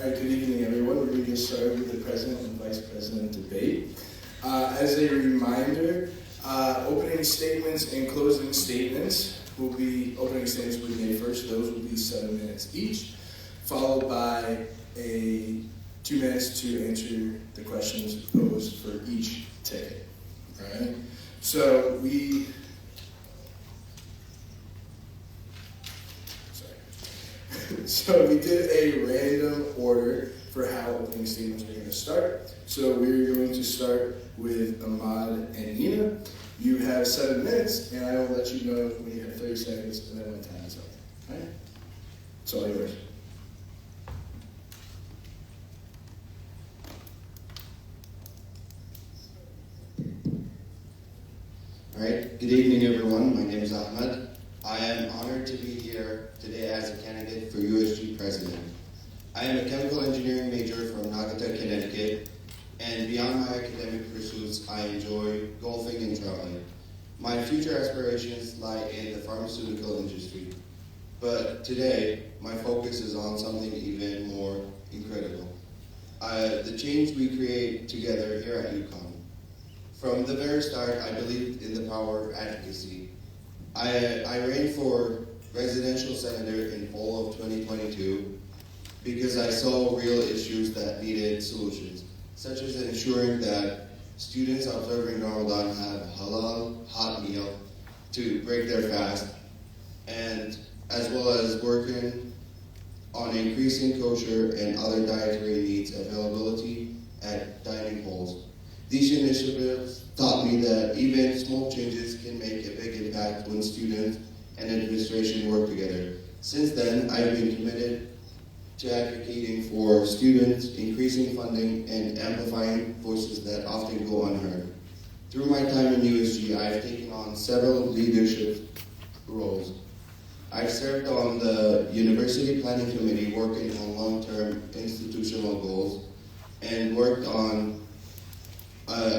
Good evening, everyone. We're going to get started with the President and Vice President debate. As a reminder, opening statements and closing statements will be made first. Those will be 7 minutes each, followed by 2 minutes to answer the questions posed for each ticket. All right. So we did a random order for how opening statements are going to start. So we're going to start with Ahmad and Nina. You have 7 minutes, and I will let you know when you have 30 seconds, and then when time is up. All right? It's all yours. All right. Good evening, everyone. My name is Ahmad. I am honored to be here today as a candidate for USG President. I am a chemical engineering major from Naugatuck, Connecticut, and beyond my academic pursuits, I enjoy golfing and traveling. My future aspirations lie in the pharmaceutical industry, but today, my focus is on something even more incredible. The change we create together here at UConn. From the very start, I believed in the power of advocacy. I ran for residential senator in fall of 2022 because I saw real issues that needed solutions, such as ensuring that students observing Ramadan have a halal hot meal to break their fast, and as well as working on increasing kosher and other dietary needs availability at dining halls. These initiatives taught me that even small changes can make a big impact when students and administration work together. Since then, I've been committed to advocating for students, increasing funding, and amplifying voices that often go unheard. Through my time in USG, I've taken on several leadership roles. I've served on the University Planning Committee working on long-term institutional goals, and worked on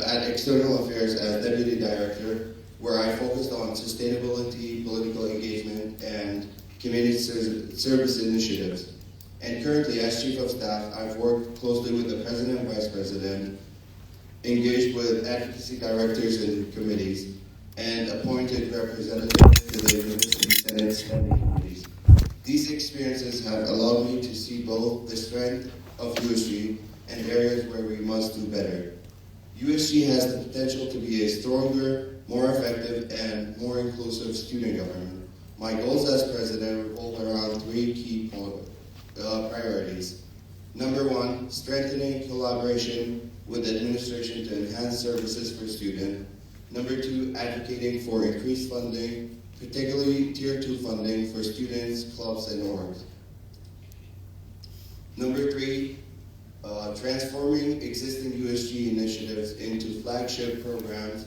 at External Affairs as Deputy Director, where I focused on sustainability, political engagement, and community service initiatives. And currently, as Chief of Staff, I've worked closely with the President and Vice President, engaged with advocacy directors and committees, and appointed representatives to the University Senate standing committees. These experiences have allowed me to see both the strength of USG and areas where we must do better. USG has the potential to be a stronger, more effective, and more inclusive student government. My goals as president revolve around 3 key priorities. Number 1, strengthening collaboration with the administration to enhance services for students. Number 2, advocating for increased funding, particularly Tier 2 funding for students, clubs, and orgs. Number 3, transforming existing USG initiatives into flagship programs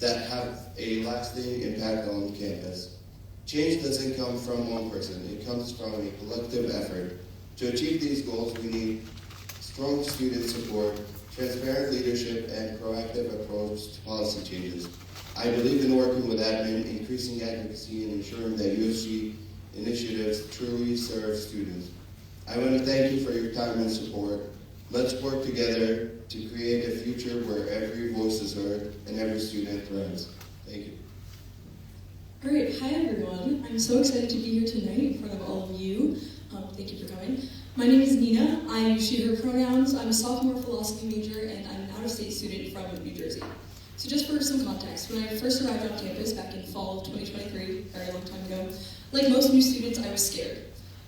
that have a lasting impact on campus. Change doesn't come from one person, it comes from a collective effort. To achieve these goals, we need strong student support, transparent leadership, and proactive approach to policy changes. I believe in working with admin, increasing advocacy, and ensuring that USG initiatives truly serve students. I want to thank you for your time and support. Let's work together to create a future where every voice is heard and every student thrives. Thank you. All right, hi everyone. I'm so excited to be here tonight in front of all of you. Thank you for coming. My name is Nina. I use she, her pronouns. I'm a sophomore philosophy major, and I'm an out-of-state student from New Jersey. So just for some context, when I first arrived on campus back in fall of 2023, a very long time ago, like most new students, I was scared.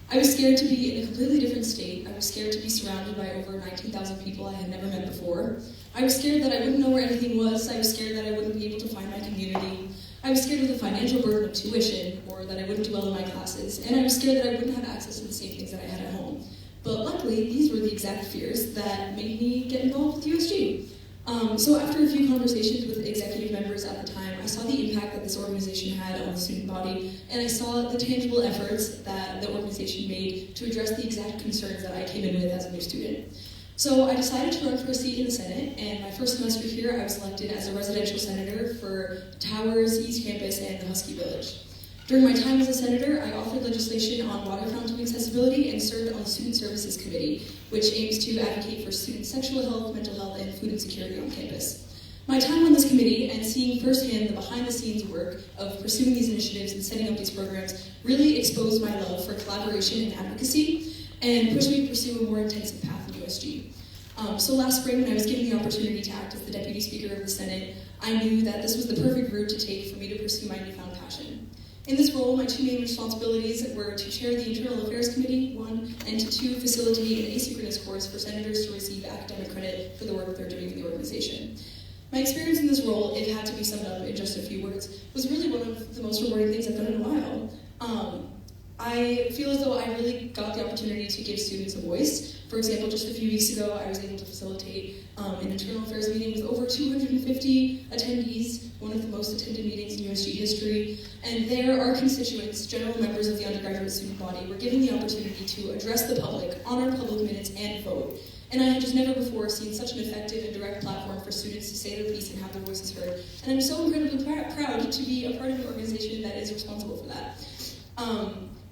I was scared to be in a completely different state. I was scared to be surrounded by over 19,000 people I had never met before. I was scared that I wouldn't know where anything was. I was scared that I wouldn't be able to find my community. I was scared of the financial burden of tuition, or that I wouldn't do well in my classes. And I was scared that I wouldn't have access to the same things that I had at home. But luckily, these were the exact fears that made me get involved with USG. So after a few conversations with executive members at the time, I saw the impact that this organization had on the student body, and I saw the tangible efforts that the organization made to address the exact concerns that I came in with as a new student. So I decided to run for a seat in the Senate, and my first semester here I was elected as a residential senator for Towers, East Campus, and the Husky Village. During my time as a senator, I authored legislation on water fountain accessibility and served on the Student Services Committee, which aims to advocate for student sexual health, mental health, and food insecurity on campus. My time on this committee and seeing firsthand the behind-the-scenes work of pursuing these initiatives and setting up these programs really exposed my love for collaboration and advocacy and pushed me to pursue a more intensive path in USG. So last spring, when I was given the opportunity to act as the Deputy Speaker of the Senate, I knew that this was the perfect route to take for me to pursue my newfound passion. In this role, my two main responsibilities were to chair the Internal Affairs Committee, one, and to two, facilitate an asynchronous course for senators to receive academic credit for the work they're doing in the organization. My experience in this role, if it had to be summed up in just a few words, was really one of the most rewarding things I've done in a while. I feel as though I really got the opportunity to give students a voice. For example, just a few weeks ago, I was able to facilitate an internal affairs meeting with over 250 attendees, one of the most attended meetings in USG history. And there, our constituents, general members of the undergraduate student body, were given the opportunity to address the public on our public minutes and vote. And I had just never before seen such an effective and direct platform for students to say their piece and have their voices heard. And I'm so incredibly proud to be a part of an organization that is responsible for that.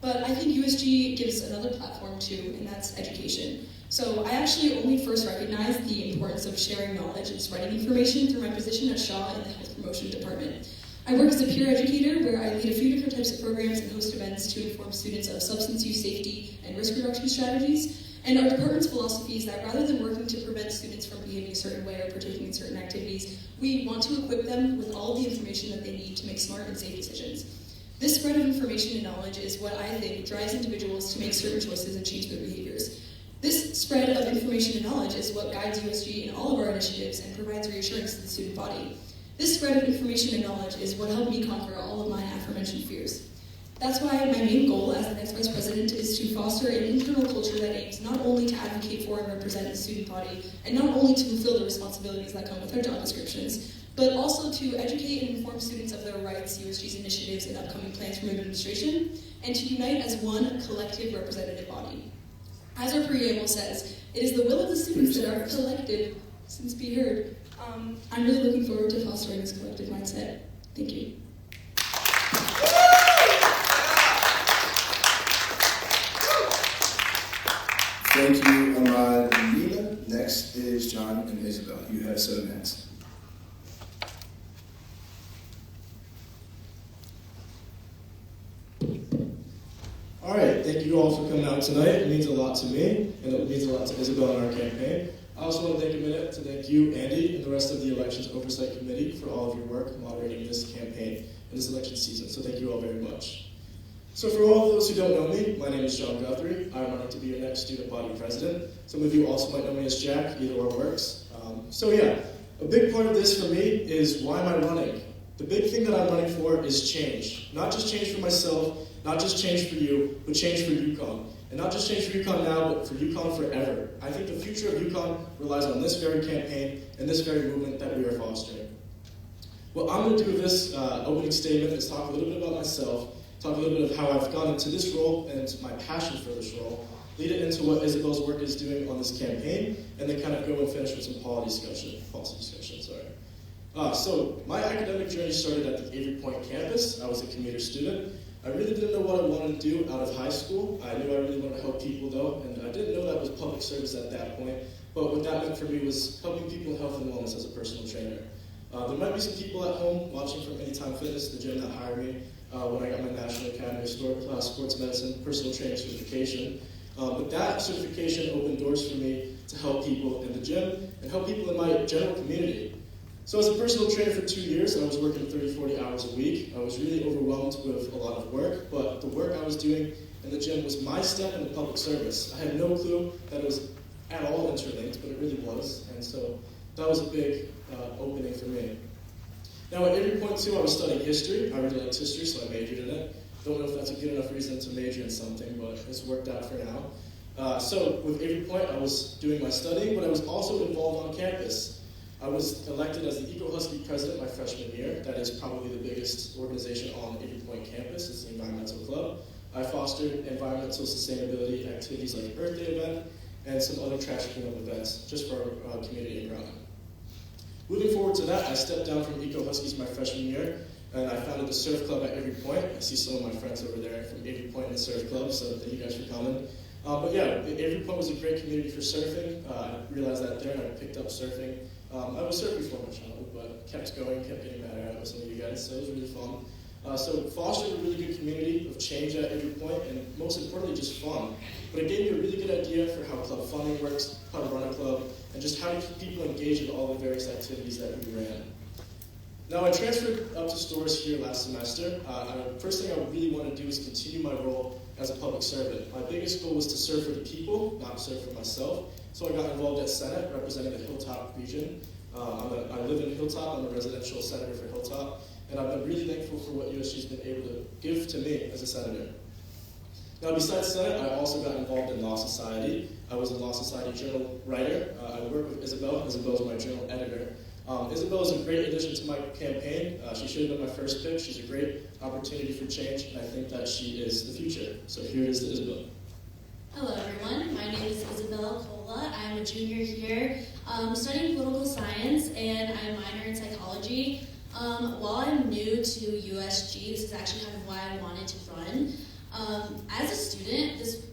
But I think USG gives another platform too, and that's education. So I actually only first recognized the importance of sharing knowledge and spreading information through my position at Shaw in the Health Promotion Department. I work as a peer educator where I lead a few different types of programs and host events to inform students of substance use safety and risk reduction strategies. And our department's philosophy is that rather than working to prevent students from behaving a certain way or partaking in certain activities, we want to equip them with all of the information that they need to make smart and safe decisions. This spread of information and knowledge is what I think drives individuals to make certain choices and change their behaviors. This spread of information and knowledge is what guides USG in all of our initiatives and provides reassurance to the student body. This spread of information and knowledge is what helped me conquer all of my aforementioned fears. That's why my main goal as the next Vice President is to foster an internal culture that aims not only to advocate for and represent the student body, and not only to fulfill the responsibilities that come with our job descriptions, but also to educate and inform students of their rights, USG's initiatives, and upcoming plans from administration, and to unite as one collective representative body. As our preamble says, it is the will of the students that our collective since be heard. I'm really looking forward to fostering this collective mindset. Thank you. Thank you, Ahmad and Nina. Next is John and Isabel. You have 7 minutes. All right, thank you all for coming out tonight. It means a lot to me, and it means a lot to Isabel and our campaign. I also want to take a minute to thank you, Andy, and the rest of the Elections Oversight Committee for all of your work moderating this campaign and this election season, so thank you all very much. So for all of those who don't know me, my name is John Guthrie. I'm running to be your next student body president. Some of you also might know me as Jack, either or works. A big part of this for me is why am I running? The big thing that I'm running for is change. Not just change for myself, not just change for you, but change for UConn. And not just change for UConn now, but for UConn forever. I think the future of UConn relies on this very campaign and this very movement that we are fostering. What I'm going to do with this opening statement is talk a little bit about myself, talk a little bit of how I've gone into this role and my passion for this role, lead it into what Isabel's work is doing on this campaign, and then kind of go and finish with some policy discussion. So my academic journey started at the Avery Point campus. I was a commuter student. I really didn't know what I wanted to do out of high school. I knew I really wanted to help people though, and I didn't know that was public service at that point. But what that meant for me was helping people in health and wellness as a personal trainer. There might be some people at home watching from Anytime Fitness, the gym that hired me when I got my National Academy of Sports Medicine personal training certification. But that certification opened doors for me to help people in the gym and help people in my general community. So as a personal trainer for 2 years, I was working 30, 40 hours a week. I was really overwhelmed with a lot of work, but the work I was doing in the gym was my step into public service. I had no clue that it was at all interlinked, but it really was, and so that was a big opening for me. Now at Avery Point too, I was studying history. I really liked history, so I majored in it. Don't know if that's a good enough reason to major in something, but it's worked out for now. So with Avery Point, I was doing my studying, but I was also involved on campus. I was elected as the Eco-Husky president my freshman year. That is probably the biggest organization on Avery Point campus. It's the Environmental Club. I fostered environmental sustainability activities like Earth Day event and some other trash cleanup events just for our community and ground. Moving forward to that, I stepped down from Eco-Huskies my freshman year, and I founded the surf club at Avery Point. I see some of my friends over there from Avery Point and the surf club, so thank you guys for coming. But yeah, Avery Point was a great community for surfing. I realized that there, and I picked up surfing. I was surfing before my childhood, but kept going, kept getting better at it with some of you guys, so it was really fun. So fostered a really good community of change at Avery Point, and most importantly, just fun. But it gave me a really good idea for how club funding works, how to run a club, and just how to keep people engaged in all the various activities that we ran. Now, I transferred up to stores here last semester. First thing I really want to do is continue my role as a public servant. My biggest goal was to serve for the people, not serve for myself. So I got involved at Senate, representing the Hilltop region. I live in Hilltop. I'm a residential senator for Hilltop. And I've been really thankful for what USG's been able to give to me as a senator. Now, besides Senate, I also got involved in Law Society. I was a Law Society journal writer. I worked with Isabel. Isabel's my journal editor. Isabel is a great addition to my campaign. She should have been my first pick. She's a great opportunity for change, and I think that she is the future. So here is Isabel. Hello everyone, my name is Isabella Cola. I'm a junior here studying political science, and I minor in psychology. While I'm new to USG, this is actually kind of why I wanted to run. As a student, this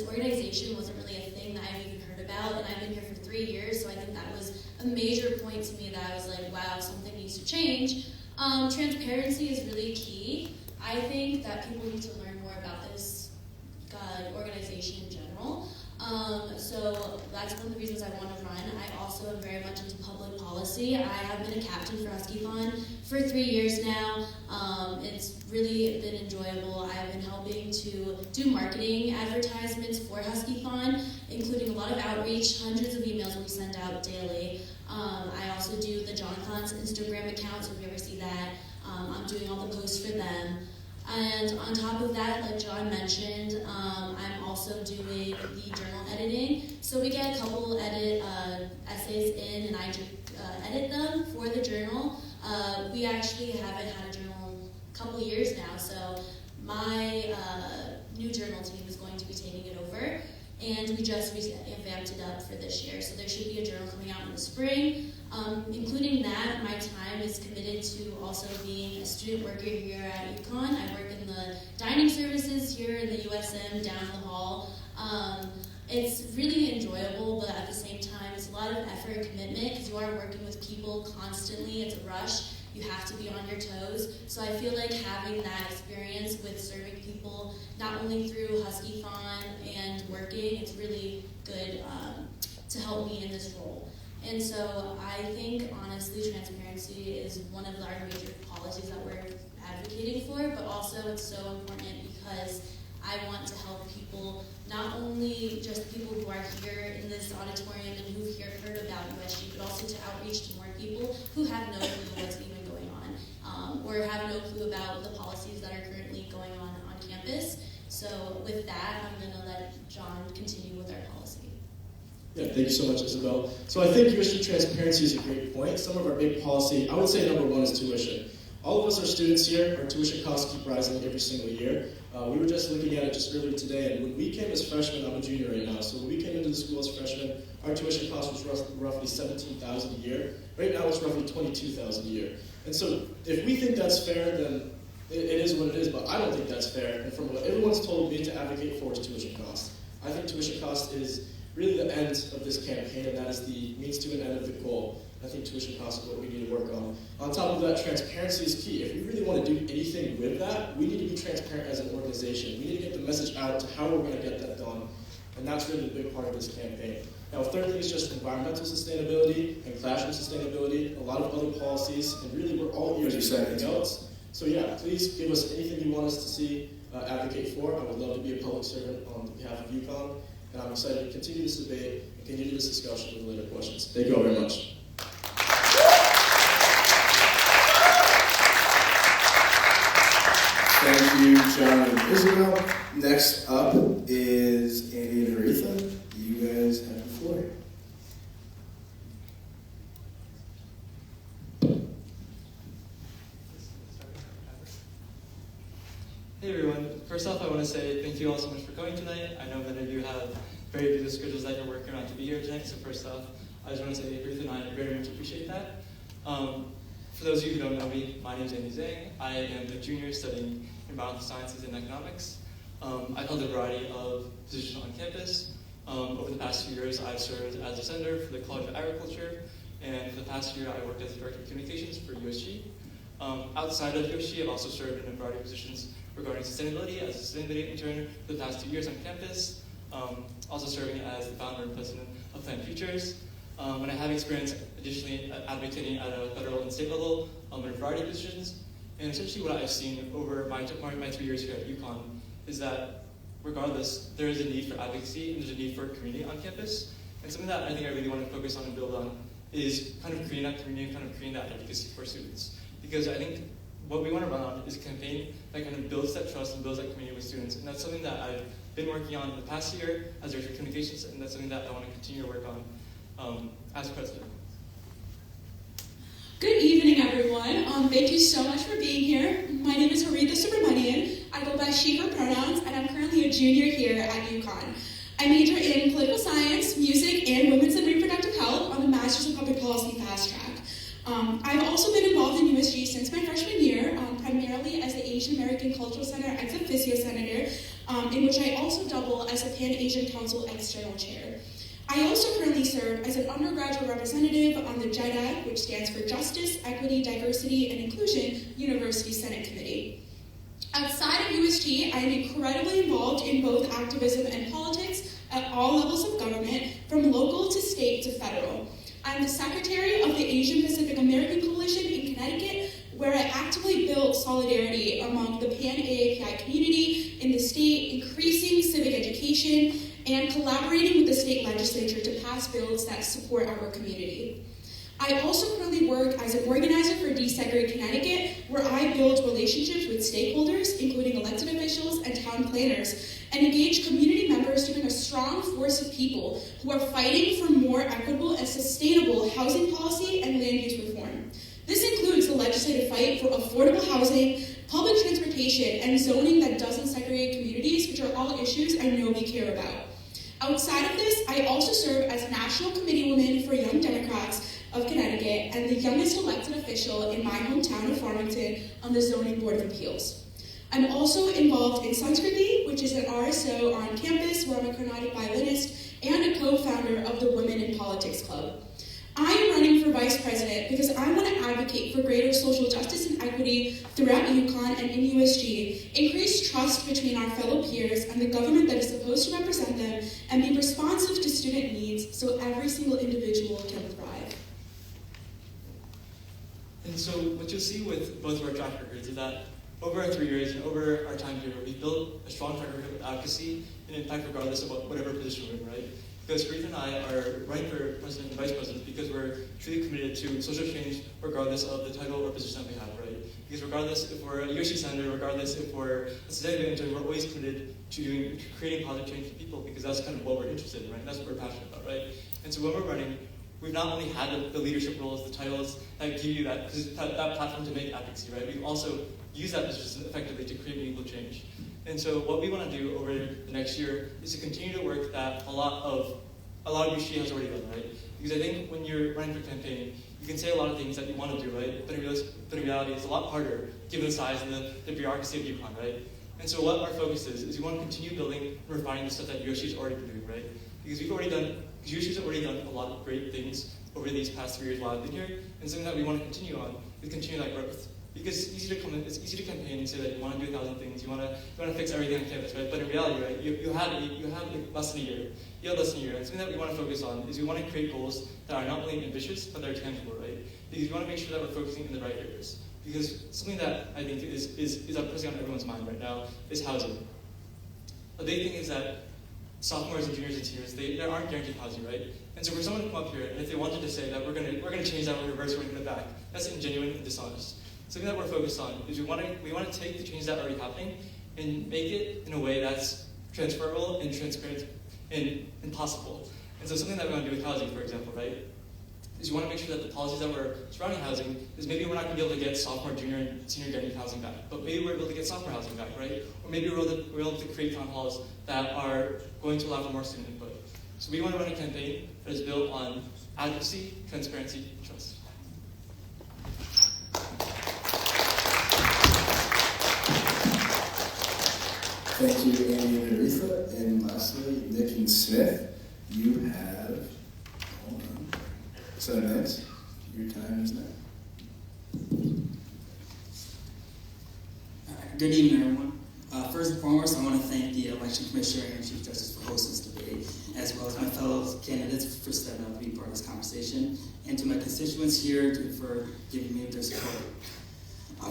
organization wasn't really a thing that I've even heard about, and I've been here for 3 years, so I think that was a major point to me that I was like, wow, something needs to change. Transparency is really key. I think that people need to learn more about this organization in general. So that's one of the reasons I want to run. I also am very much into public policy. I have been a captain for HuskyCon for 3 years now. It's really been enjoyable. I've been helping to do marketing advertisements for HuskyCon, including a lot of outreach. Hundreds of emails we send out daily. I also do the Jonathan's Instagram account, so if you ever see that, I'm doing all the posts for them. And on top of that, like John mentioned, I'm also doing the journal editing. So we get a couple essays in, and I edit them for the journal. We actually haven't had a journal a couple years now, so my new journal team is going to be taking it over. And we just revamped it up for this year. So there should be a journal coming out in the spring. Including that, my time is committed to also being a student worker here at UConn. I work in the dining services here in the USM down the hall. It's really enjoyable, but at the same time, it's a lot of effort and commitment because you are working with people constantly. It's a rush. You have to be on your toes. So I feel like having that experience with serving people, not only through HuskyCon and working, it's really good to help me in this role. And so I think, honestly, transparency is one of our major policies that we're advocating for, but also it's so important because I want to help people, not only just people who are here in this auditorium and who've heard about USG, but also to outreach to more people who have no clue what's even going on, or have no clue about the policies that are currently going on campus. So with that, I'm going to let John continue with our policy. Yeah, thank you so much, Isabel. So I think USG transparency is a great point. Some of our big policy, I would say number one is tuition. All of us are students here. Our tuition costs keep rising every single year. We were just looking at it just earlier today, and when we came as freshmen, I'm a junior right now, so when we came into the school as freshmen, our tuition cost was roughly $17,000 a year. Right now it's roughly $22,000 a year. And so if we think that's fair, then it is what it is, but I don't think that's fair. And from what everyone's told me to advocate for is tuition costs. I think tuition cost is really the end of this campaign, and that is the means to an end of the goal. I think tuition costs is what we need to work on. On top of that, transparency is key. If we really want to do anything with that, we need to be transparent as an organization. We need to get the message out to how we're going to get that done. And that's really the big part of this campaign. Now, thirdly is just environmental sustainability and classroom sustainability, a lot of other policies, and really we're all ears for anything else. So yeah, please give us anything you want us to see, advocate for. I would love to be a public servant on behalf of UConn, and I'm excited to continue this debate and continue this discussion with later questions. Thank you all very much. Thank you, John and Isabel. Next up is Andy and Aretha. You guys have the floor. Hey everyone, first off I want to say thank you all so much for coming tonight. I know many of you have very busy schedules that you're working on to be here tonight, so first off, I just want to say Ruth and I very much appreciate that. For those of you who don't know me, my name is Andy Zhang. I am a junior studying environmental sciences and economics. I've held a variety of positions on campus. Over the past few years, I've served as a senator for the College of Agriculture, and for the past year, I worked as the Director of Communications for USG. Outside of USG, I've also served in a variety of positions regarding sustainability as a sustainability intern for the past 2 years on campus, also serving as the founder and president of Plant Futures. And I have experience additionally advocating at a federal and state level in a variety of positions. And essentially what I've seen over my 2 years here at UConn is that regardless, there is a need for advocacy and there's a need for community on campus. And something that I think I really want to focus on and build on is kind of creating that community and kind of creating that advocacy for students. Because I think what we want to run on is a campaign that kind of builds that trust and builds that community with students. And that's something that I've been working on the past year as Director of Communications, and that's something that I want to continue to work on as president. Good evening, everyone. Thank you so much for being here. My name is Haritha Subramanian. I go by she, her pronouns, and I'm currently a junior here at UConn. I major in political science, music, and women's and reproductive health on the Master's in Public Policy Fast Track. I've also been involved in USG since my freshman year, primarily as the Asian American Cultural Center ex officio senator, in which I also double as a Pan-Asian Council external chair. I also currently serve as an undergraduate representative on the JEDA, which stands for Justice, Equity, Diversity, and Inclusion University Senate Committee. Outside of USG, I am incredibly involved in both activism and politics at all levels of government, from local to state to federal. I'm the secretary of the Asian Pacific American Coalition in Connecticut, where I actively build solidarity among the Pan-AAPI community in the state, increasing civic education, and collaborating with the state legislature to pass bills that support our community. I also currently work as an organizer for Desegregate Connecticut, where I build relationships with stakeholders, including elected officials and town planners, and engage community members to bring a strong force of people who are fighting for more equitable and sustainable housing policy and land use reform. This includes the legislative fight for affordable housing, public transportation, and zoning that doesn't segregate communities, which are all issues I know we care about. Outside of this, I also serve as National Committee Woman for Young Democrats of Connecticut and the youngest elected official in my hometown of Farmington on the Zoning Board of Appeals. I'm also involved in Sanskriti, which is an RSO on campus where I'm a Carnatic violinist and a co-founder of the Women in Politics Club. I am running for vice president because I want to advocate for greater social justice and equity throughout UConn and in USG, increase trust between our fellow peers and the government that is supposed to represent them, and be responsive to student needs so every single individual can thrive. And so what you'll see with both of our track records is that over our 3 years and over our time here, we've built a strong track record of advocacy and impact regardless of whatever position we're in, right? Because Haritha and I are running for president and vice president because we're truly committed to social change regardless of the title or position that we have, right? Because regardless if we're a USG senator, regardless if we're a sustainability intern, we're always committed to creating positive change for people because that's kind of what we're interested in, right? That's what we're passionate about, right? And so when we're running, we've not only had the leadership roles, the titles that give you that platform to make advocacy, right? We've also used that position effectively to create meaningful change. And so what we want to do over the next year is to continue to work that a lot of USG has already done, right? Because I think when you're running for a campaign, you can say a lot of things that you want to do, right? But in reality, it's a lot harder given the size and the bureaucracy of UConn, right? And so what our focus is we want to continue building and refining the stuff that USG's already been doing, right? Because USG's already done a lot of great things over these past 3 years while I've been here, and something that we want to continue on is continue that growth. Because it's easy to campaign and say that you want to do 1,000 things, you want to fix everything on campus, right? But in reality, right, you have less than a year. You have less than a year. And something that we want to focus on is we want to create goals that are not only ambitious, but they're tangible, right? Because we want to make sure that we're focusing in the right areas. Because something that I think is pressing on everyone's mind right now is housing. The big thing is that sophomores and juniors and seniors, there aren't guaranteed housing, right? And so for someone to come up here, and if they wanted to say that we're gonna change that, we're gonna reverse, we're gonna back, that's ingenuine and dishonest. Something that we're focused on is we want to take the changes that are already happening and make it in a way that's transferable and transparent and possible. And so something that we want to do with housing, for example, right, is we want to make sure that the policies that were surrounding housing is maybe we're not going to be able to get sophomore, junior, and senior guaranteed housing back, but maybe we're able to get sophomore housing back, right? Or maybe we're able to create town halls that are going to allow for more student input. So we want to run a campaign that is built on advocacy, transparency, and trust. Thank you, Andy and Aretha. And lastly, Nick and Smith, you have, hold on, 7 minutes. Your time is now. Good evening, everyone. First and foremost, I want to thank the Election Commissioner and Chief Justice for hosting this debate, as well as my fellow candidates for stepping up to be part of this conversation, and to my constituents here for giving me their support.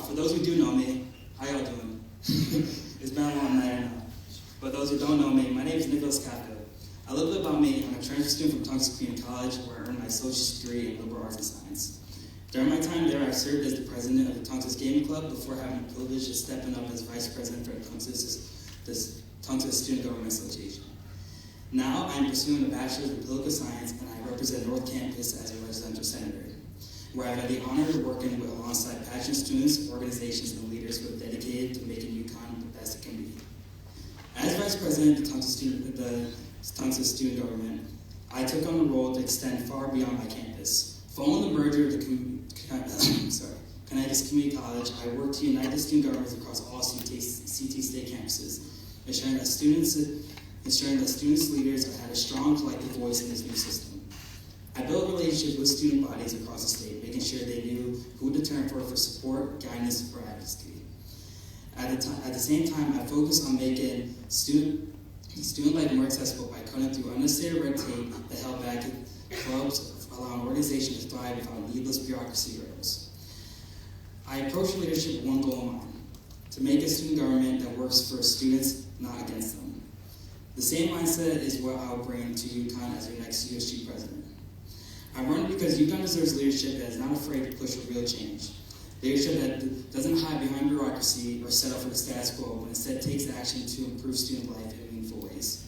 For those who do know me, how y'all doing? It's been a long night, I know. But those who don't know me, my name is Nicholas Kafka. A little bit about me, I'm a transfer student from Townsend Community College, where I earned my associate's degree in liberal arts and science. During my time there, I served as the president of the Townsend Gaming Club before having the privilege of stepping up as vice president for the Townsend Student Government Association. Now, I'm pursuing a bachelor's in political science, and I represent North Campus as a residential senator, where I've had the honor of working alongside passionate students, organizations, and leaders who are dedicated to making UConn the best it can be. As vice president of the Townsend Student Government, I took on the role to extend far beyond my campus. Following the merger of the Connecticut Community College, I worked to unite the student governments across all CT state campuses, ensuring that students' leaders had a strong collective voice in this new system. I built relationships with student bodies across the state, making sure they knew who to turn for support, guidance, or advocacy. At the same time, I focused on making student life more accessible by cutting through unnecessary red tape that held back clubs, allowing organizations to thrive without needless bureaucracy hurdles. I approach leadership with one goal in mind: to make a student government that works for students, not against them. The same mindset is what I'll bring to UConn as your next USG president. I run because UConn deserves leadership that is not afraid to push for real change. Leadership that doesn't hide behind bureaucracy or settle for the status quo, but instead takes action to improve student life in meaningful ways.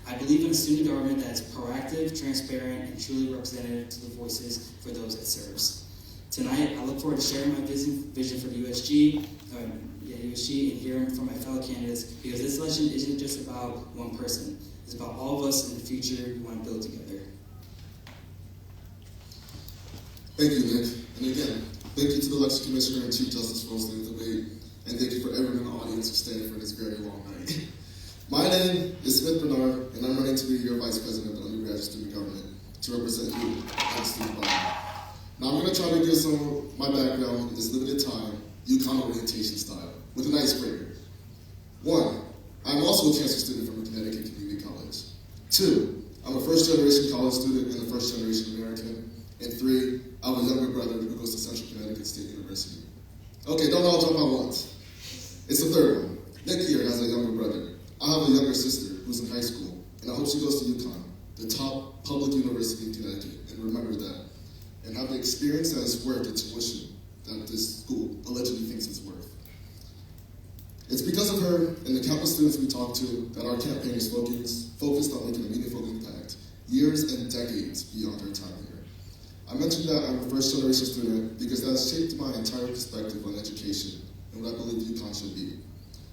I believe in a student government that is proactive, transparent, and truly representative to the voices for those it serves. Tonight, I look forward to sharing my vision for the USG, and hearing from my fellow candidates, because this election isn't just about one person. It's about all of us in the future we want to build together. Thank you, Nick. And again, thank you to the Election Commissioner and Chief Justice for hosting the debate, and thank you for everyone in the audience for staying for this very long night. My name is Smith Bernard, and I'm running to be your Vice President of the Undergraduate Student Government to represent you as a student body. Now, I'm going to try to give some of my background in this limited time, UConn orientation style, with an icebreaker. 1, I'm also a transfer student from Connecticut Community College. 2, I'm a first-generation college student and a first-generation American. And 3, I have a younger brother who goes to Central Connecticut State University. Okay, don't all jump at once. It's the third one. Nick here has a younger brother. I have a younger sister who's in high school, and I hope she goes to UConn, the top public university in Connecticut, and remember that. And have the experience that is worth the tuition that this school allegedly thinks it's worth. It's because of her and the countless students we talked to that our campaign is focused on making a meaningful impact, years and decades beyond our time here. I mentioned that I'm a first-generation student because that has shaped my entire perspective on education and what I believe UConn should be.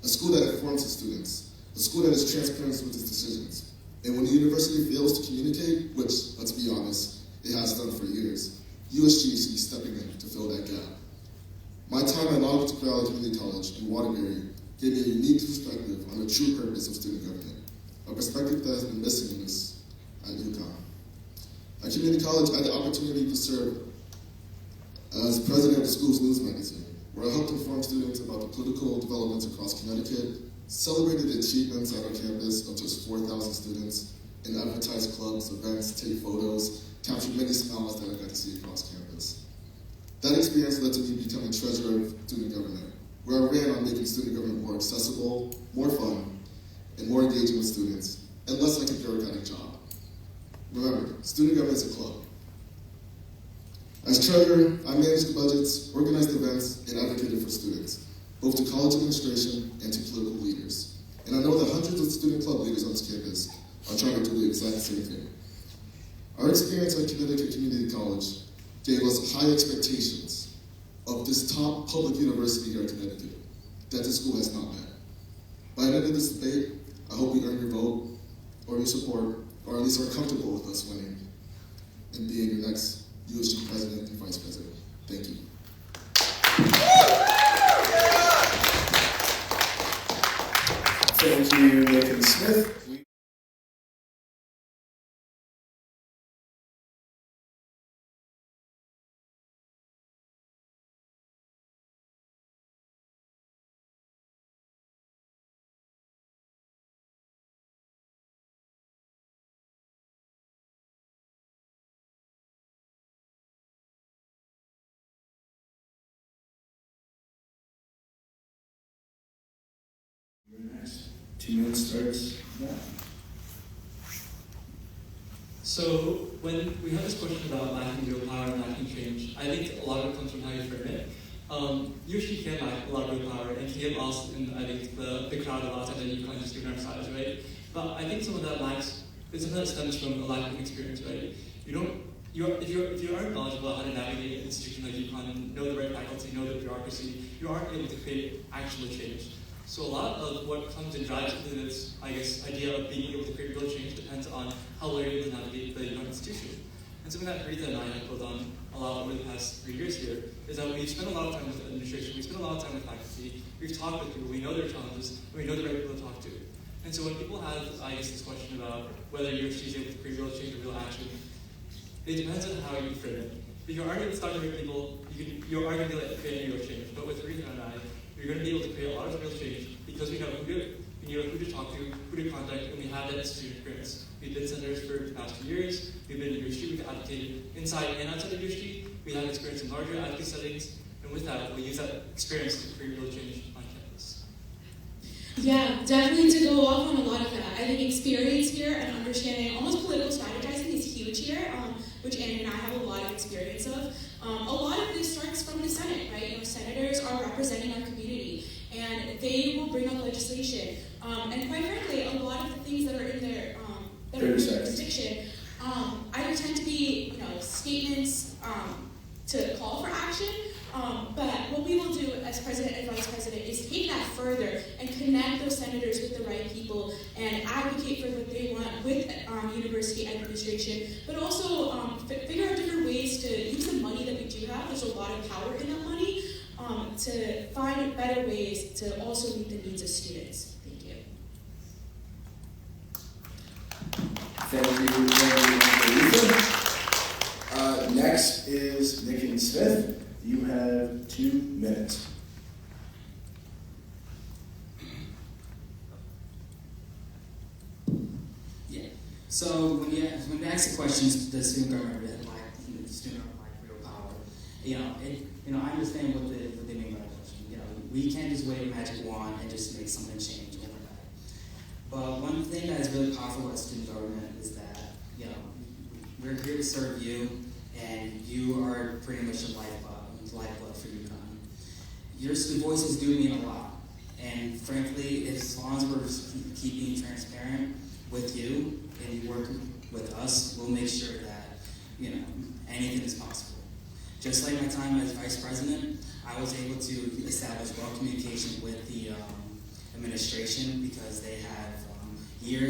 A school that informs its students, a school that is transparent with its decisions. And when the university fails to communicate, which, let's be honest, it has done for years, USG should be stepping in to fill that gap. My time at Long Beach Valley Community College in Waterbury gave me a unique perspective on the true purpose of student government, a perspective that has been missing in this at UConn. At community college, I had the opportunity to serve as president of the school's news magazine, where I helped inform students about the political developments across Connecticut, celebrated the achievements at our campus of just 4,000 students, and advertised clubs, events, take photos, captured many smiles that I got to see across campus. That experience led to me becoming treasurer of student government, where I ran on making student government more accessible, more fun, and more engaging with students, and less like a bureaucratic job. Remember, student government is a club. As treasurer, I managed the budgets, organized events, and advocated for students, both to college administration and to political leaders. And I know that hundreds of student club leaders on this campus are trying to do the exact same thing. Our experience at Connecticut Community College gave us high expectations of this top public university here in Connecticut that the school has not met. By the end of this debate, I hope we earn your vote or your support, or at least are comfortable with us winning and being your next USG president and vice president. Thank you. Thank you, Nathan Smith. Very nice. 2 minutes starts now. So when we have this question about lacking willpower and lacking change, I think a lot of it comes from how you frame it. You actually can lack a lot of willpower and can get lost in, I think, the crowd a lot of times, and you can't just given our size, right? But I think some of that stems from a lack of experience, right? If you aren't knowledgeable about how to navigate an institution like UConn, know the right faculty, know the bureaucracy, you aren't able to create actual change. So a lot of what comes and drives into this, I guess, idea of being able to create real change depends on how well you're able to navigate the UConn institution. And something that Rita and I have built on a lot over the past 3 years here is that we've spent a lot of time with administration, we've spent a lot of time with faculty, we've talked with people, we know their challenges, and we know the right people to talk to. And so when people have, I guess, this question about whether USG is able to create real change or real action, it depends on how you frame it. If you aren't able to talk to right people, you are going to be able to create real change. But with Rita and I, you're going to be able to create a lot of real change because we know who to do it. We know who to talk to, who to contact, and we have that institution experience. We've been senators for the past 2 years. We've been in USG. We've advocated inside and outside of USG. We have experience in larger advocacy settings, and with that, we use that experience to create real change on campus. Yeah, definitely to go off on a lot of that. I think experience here and understanding almost political strategizing is huge here, which Annie and I have a lot of experience of. A lot of this starts from the Senate, right? You know, senators are representing our community, and they will bring up legislation. And quite frankly, a lot of the things that are in their jurisdiction either tend to be, you know, statements to call for action. But what we will do as president and vice president is take that further and connect those senators with the right people and advocate for what they want with university administration, but also figure out different ways to use the money that we do have. There's a lot of power in that money to find better ways to also meet the needs of students. Thank you. Thank you, Lisa. Next is Nick Smith. You have 2 minutes. Yeah. So when you ask the questions, does student government like real power? I understand what they mean by that question. You know, we can't just wave a magic wand and just make something change overnight. But one thing that is really powerful about student government is that, you know, we're here to serve you, and you are pretty much the lifeblood for UConn. Your voices do mean a lot, and frankly, as long as we're keeping transparent with you and you work with us, we'll make sure that, you know, anything is possible. Just like my time as vice president, I was able to establish well communication with the administration because they have year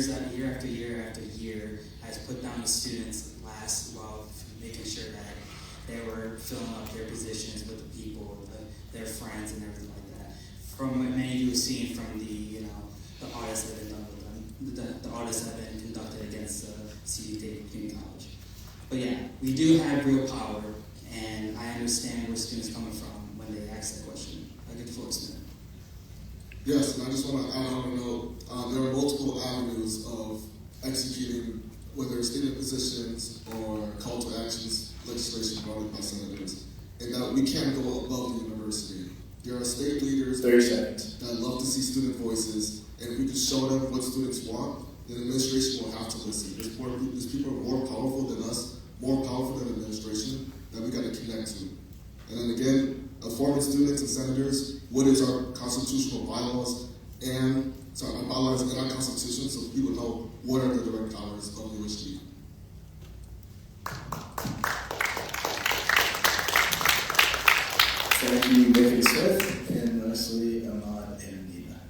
after year has put down the students last while making sure that they were filling up their positions with the people, their friends, and everything like that. From what many of you have seen from the audits that have been done with them, the audits that have been conducted against CD David Community College. But yeah, we do have real power, and I understand where students coming from when they ask that question. I get the floor, Smith. Yes, and I just want to add on a note, there are multiple avenues of executing, whether it's student positions or call to actions legislation brought in by senators, and that we can't go above the university. There are state leaders 30 seconds. that love to see student voices, and if we can show them what students want, then administration will have to listen. There's people who are more powerful than us, more powerful than administration, that we got to connect to. And then again, informing students and senators, what is our constitutional bylaws and our bylaws and our constitution, so people know what are the direct powers of the USG. Thank you, Nick Smith, and lastly, Ahmad and Nina.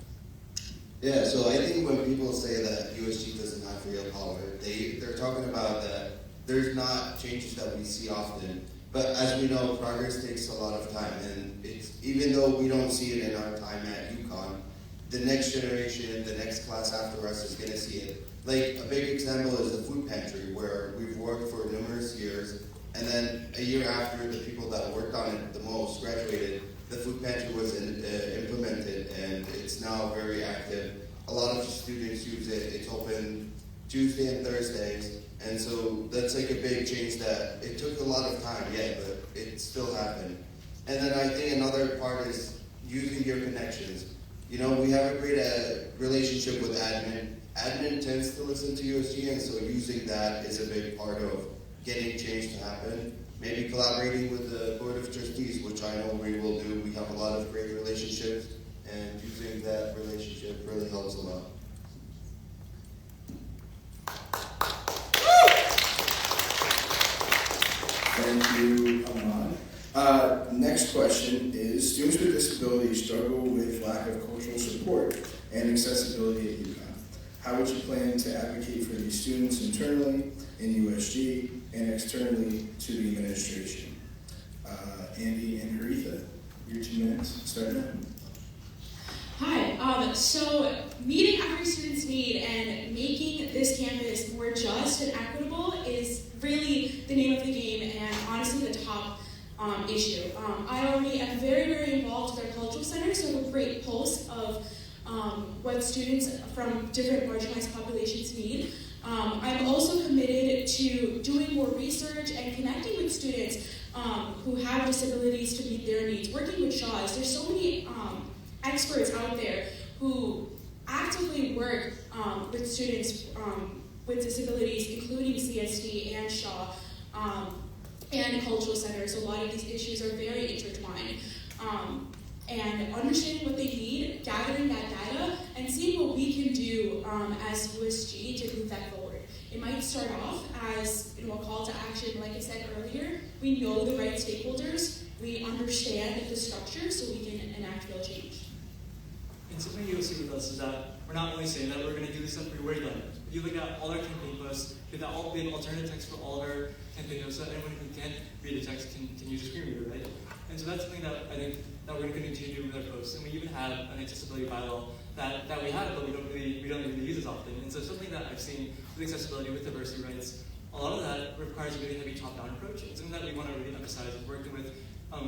Yeah, so I think when people say that USG doesn't have real power, they're talking about that there's not changes that we see often. But as we know, progress takes a lot of time, and even though we don't see it in our time at UConn, the next generation, the next class after us is going to see it. Like a big example is the food pantry, where we've worked for numerous years, and then a year after the people that worked on it the most graduated, the food pantry was implemented, and it's now very active. A lot of students use it. It's open Tuesday and Thursdays, and so that's like a big change that it took a lot of time, yeah, but it still happened. And then I think another part is using your connections. You know, we have a great relationship with admin. Admin tends to listen to USG, and so using that is a big part of getting change to happen. Maybe collaborating with the Board of Trustees, which I know we will do. We have a lot of great relationships, and using that relationship really helps a lot. Thank you, Ahmad. Next question is, students with disabilities struggle with lack of cultural support and accessibility at UConn. How would you plan to advocate for these students internally in USG and externally to the administration? Andy and Haritha, your 2 minutes, start now. Hi, so meeting every student's need and making this campus more just and equitable is really the name of the game and honestly the top issue. I already am very, very involved with our cultural center, so I have a great pulse of what students from different marginalized populations need. I'm also committed to doing more research and connecting with students who have disabilities to meet their needs, working with SHAWs. There's so many experts out there who actively work with students with disabilities, including CSD and SHAW and cultural centers. A lot of these issues are very intertwined. And understanding what they need, gathering that data, and seeing what we can do as USG to move that forward. It might start off as a call to action, like I said earlier. We know the right stakeholders, we understand the structure, so we can enact real change. And something you'll see with us is that we're not only saying that we're going to do this stuff, we're done. If you look at all our campaign posts, we have alternative text for all of our campaign posts, so anyone who can't read the text can use a screen reader, right? And so that's something that I think that we're going to continue to do with our posts. And we even have an accessibility bylaw that we have, but we don't really use as often. And so something that I've seen with accessibility, with diversity rights, a lot of that requires a really heavy top-down approach. It's something that we want to really emphasize is working with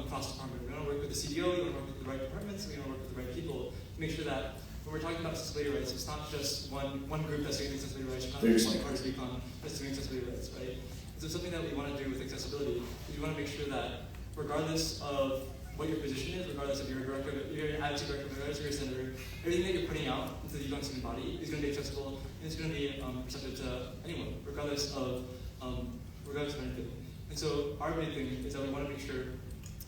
cross-department. We want to work with the CDO, we want to work with the right departments, we want to work with the right people to make sure that when we're talking about accessibility rights, it's not just one group that's doing accessibility rights, not just one part of UConn that's doing accessibility rights, right? So something that we want to do with accessibility is we want to make sure that regardless of what your position is, regardless of your director, your attitude director, regardless of your senator, everything that you're putting out into the UConn student body is going to be accessible and it's going to be receptive to anyone, regardless of anything. And so our big thing is that we want to make sure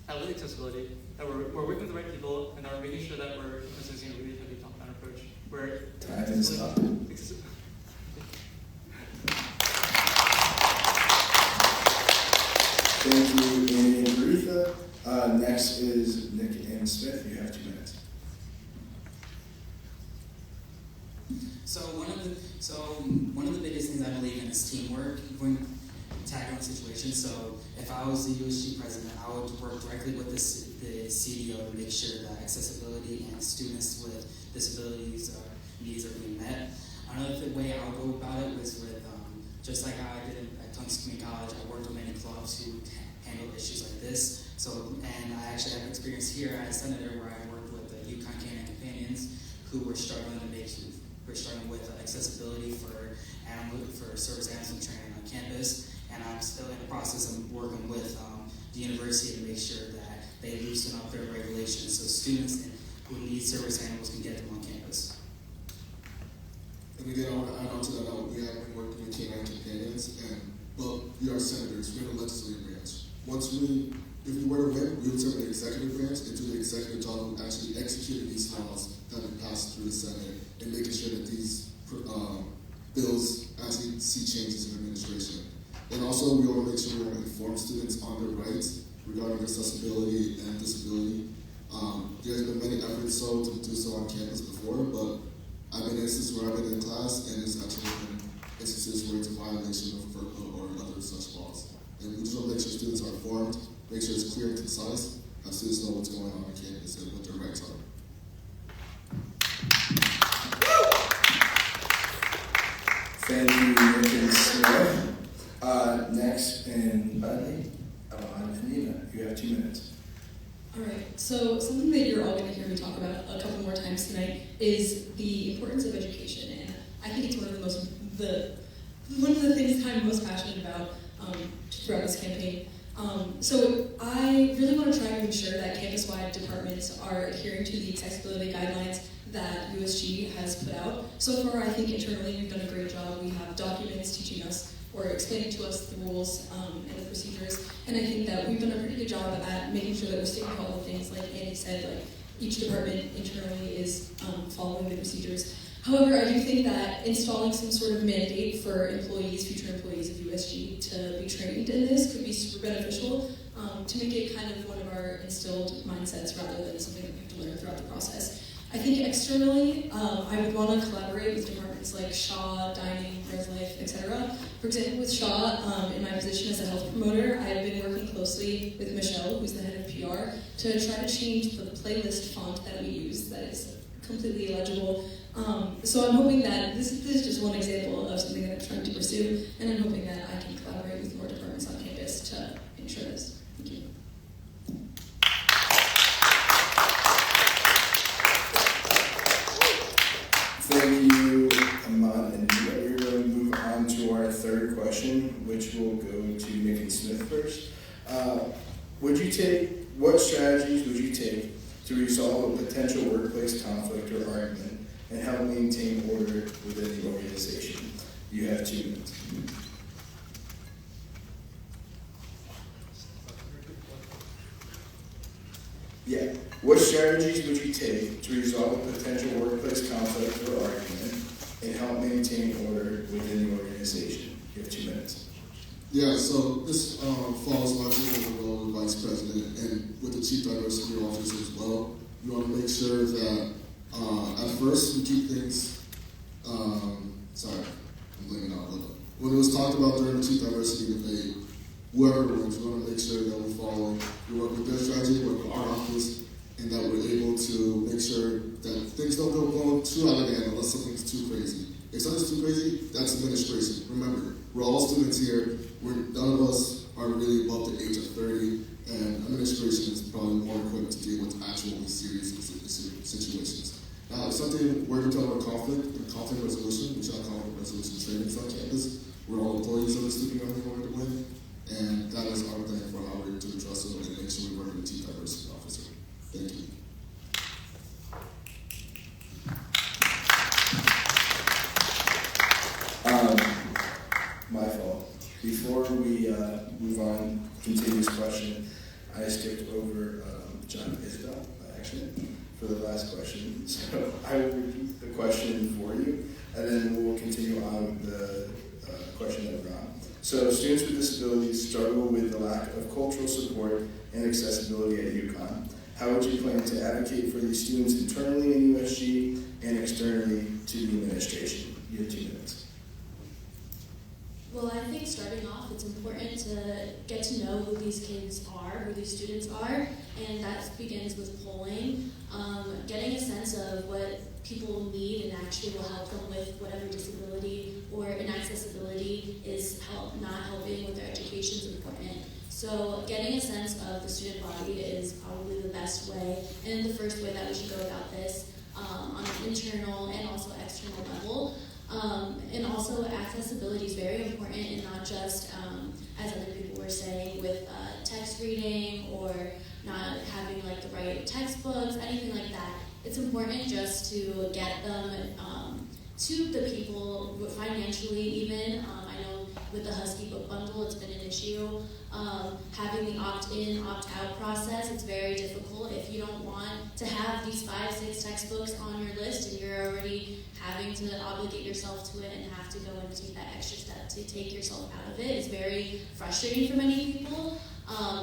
that with accessibility, that we're working with the right people and that we're making sure that we're emphasizing a really heavy top-down approach. Where time is up. Thank you, Andy and Haritha. Next is Nick and Smith. You have 2 minutes. So one of the biggest things I believe in is teamwork when tackling situations. So if I was the USG president, I would work directly with the CDO to make sure that accessibility and students with disabilities needs are being met. Another way I would go about it was with, just like how I did at Tungsten Community College, I worked with many clubs who handle issues like this. So, and I actually have experience here as senator where I worked with the UConn Canine Companions who were struggling with accessibility for service animals and training on campus. And I'm still in the process of working with the university to make sure that they loosen up their regulations so students who need service animals can get them on campus. And again, I want to add on to that note, we have been working with Canine Companions, and, well, we are senators, we have a legislative branch. If we were to win, we would serve the executive branch and do the executive job of actually executing these laws that have been passed through the Senate and making sure that these bills actually see changes in administration. And also, we want to make sure we want to inform students on their rights regarding accessibility and disability. There's been many efforts to do so on campus before, but I've been in instances where I've been in class and it's actually been instances where it's a violation of FERPA or other such laws. And we just want to make sure students are informed, make sure it's clear and concise, have students know what's going on campus and what their rights are. Thank you, Nick and Smith. Next, and Anita, you have 2 minutes. All right, so something that you're all going to hear me talk about a couple more times tonight is the importance of education, and I think it's one of the things that I'm most passionate about throughout this campaign. So I really want to try to ensure that campus-wide departments are adhering to the accessibility guidelines that USG has put out. So far, I think internally we've done a great job. We have documents teaching us or explaining to us the rules and the procedures, and I think that we've done a pretty good job at making sure that we're sticking to all the things, like Andy said, like each department internally is following the procedures. However, I do think that installing some sort of mandate for employees, future employees of USG, to be trained in this could be super beneficial to make it kind of one of our instilled mindsets rather than something that we have to learn throughout the process. I think externally, I would want to collaborate with departments like Shaw, Dining, Res Life, etc. For example, with Shaw, in my position as a health promoter, I've been working closely with Michelle, who's the head of PR, to try to change the playlist font that we use that is completely illegible. So I'm hoping that this is just one example of something that I'm trying to pursue, and I'm hoping that I can collaborate with more departments on campus to ensure this. Thank you. Thank you, Ahmad and Nia. We're going to move on to our third question, which will go to Nick and Smith first. What strategies would you take to resolve a potential workplace conflict or argument and help maintain order within the organization? You have 2 minutes. Yeah. What strategies would you take to resolve a potential workplace conflict or argument and help maintain order within the organization? You have 2 minutes. Yeah, so this falls largely in the role of the Vice President and with the Chief Diversity Officer as well. We want to make sure that at first we keep things, I'm blaming out, but when it was talked about during the Chief Diversity debate, whoever wins, we want to make sure that we follow, we work with their strategy, work with our office, and that we're able to make sure that things don't go too out of hand unless something's too crazy. If something's too crazy, that's administration. Remember, we're all students here. None of us are really above the age of 30, and administration is probably more equipped to deal with actually serious situations. Now, if something were to become a conflict resolution, we shall conflict resolution trainings on campus. We're all employees of the student government in order to win, and that is our plan for how we're to address it and make sure we work with the Chief Diversity Officer. Thank you. My fault. Before we move on, continue this question, I skipped over John Isabel by accident for the last question. So I will repeat the question for you, and then we'll continue on the question that we're on. So students with disabilities struggle with the lack of cultural support and accessibility at UConn. How would you plan to advocate for these students internally in USG and externally to the administration? You have 2 minutes. Well, I think starting off, it's important to get to know who these kids are, who these students are, and that begins with polling, getting a sense of what people need and actually will help them with whatever disability or inaccessibility is not helping with their education is important. So getting a sense of the student body is probably the best way, and the first way that we should go about this on an internal and also external level. And also accessibility is very important, and not just, as other people were saying, with text reading or not having like the right textbooks, anything like that. It's important just to get them to the people financially even. I know with the Husky Book Bundle, it's been an issue. Having the opt-in, opt-out process, it's very difficult if you don't want to have these 5-6 textbooks on your list and you're already having to obligate yourself to it and have to go and take that extra step to take yourself out of it. It's very frustrating for many people.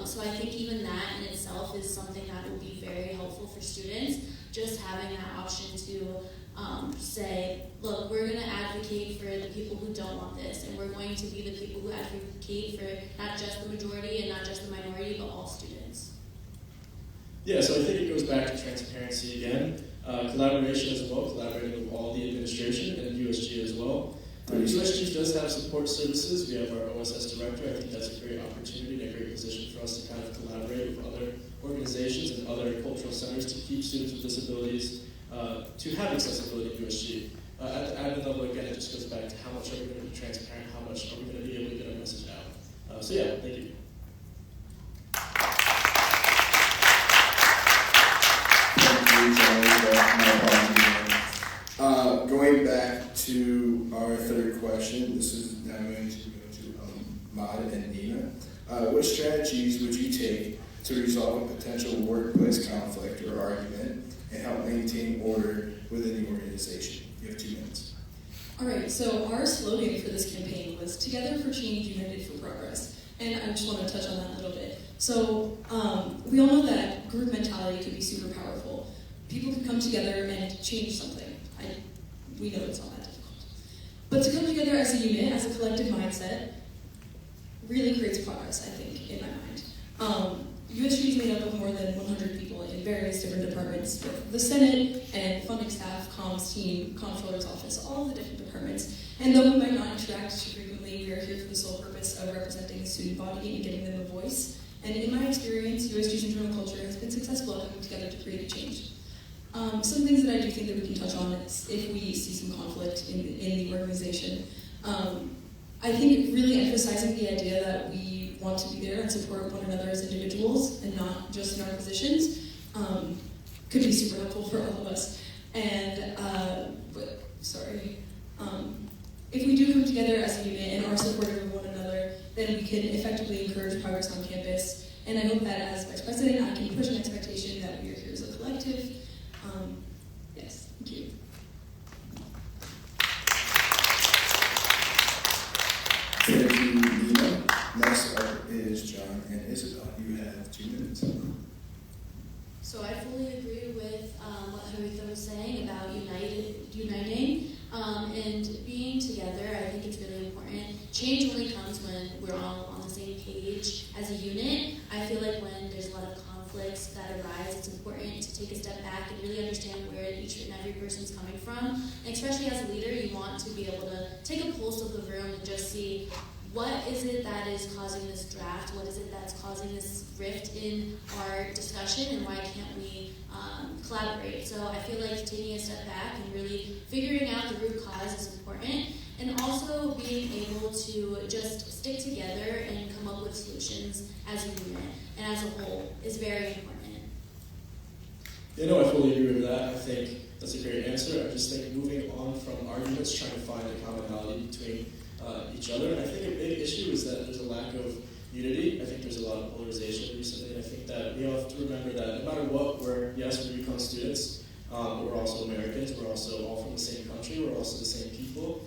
So I think even that in itself is something that will be very helpful for students, just having that option to say, look, we're going to advocate for the people who don't want this, and we're going to be the people who advocate for not just the majority and not just the minority, but all students. Yeah, so I think it goes back to transparency again. Collaboration as well, collaborating with all the administration and USG as well. USG does have support services. We have our OSS director. I think that's a great opportunity and a great position for us to kind of collaborate with other organizations and other cultural centers to keep students with disabilities to have accessibility at USG. At the admin level, again, it just goes back to how much are we going to be transparent, how much are we going to be able to get our message out. So yeah, thank you. Going back to our third question, this is now going to go to Mad and Nina. What strategies would you take to resolve a potential workplace conflict or argument and help maintain order within the organization? You have 2 minutes. All right, so our slogan for this campaign was Together for Change, United for Progress. And I just want to touch on that a little bit. So we all know that group mentality can be super powerful. People can come together and change something. We know it's not that difficult. But to come together as a unit, as a collective mindset, really creates progress, I think, in my mind. USG is made up of more than 100 people in various different departments, with the Senate and funding staff, comms team, comptroller's office, all of the different departments. And though we might not interact too frequently, we are here for the sole purpose of representing the student body and giving them a voice. And in my experience, USG's internal culture has been successful at coming together to create a change. Some things that I do think that we can touch on is if we see some conflict in the organization. I think really emphasizing the idea that we want to be there and support one another as individuals and not just in our positions could be super helpful for all of us. And, if we do come together as a unit and are supportive of one another, then we can effectively encourage progress on campus. And I hope that as Vice President, I can push an expectation that we are here as a collective. Yes, thank you. Thank you, Nina. Next up is John and Isabel. You have 2 minutes. So I fully agree with what Haritha was saying about uniting and being together. I think it's really important. Change only comes when we're all on the same page as a unit. I feel like when there's a lot of conflicts that arise, it's important to take a step back and really understand where each and every person's coming from. And especially as a leader, you want to be able to take a pulse of the room and just see what is it that is causing this draft, what is it that's causing this rift in our discussion, and why can't we collaborate. So I feel like taking a step back and really figuring out the root cause is important, and also being able to just stick together and come up with solutions as a unit and as a whole is very important. Yeah, no, I fully agree with that. I think that's a great answer. I just think moving on from arguments, trying to find a commonality between each other. And I think a big issue is that there's a lack of unity. I think there's a lot of polarization recently. And I think that we all have to remember that no matter what, we're UConn students, we're also Americans, we're also all from the same country, we're also the same people.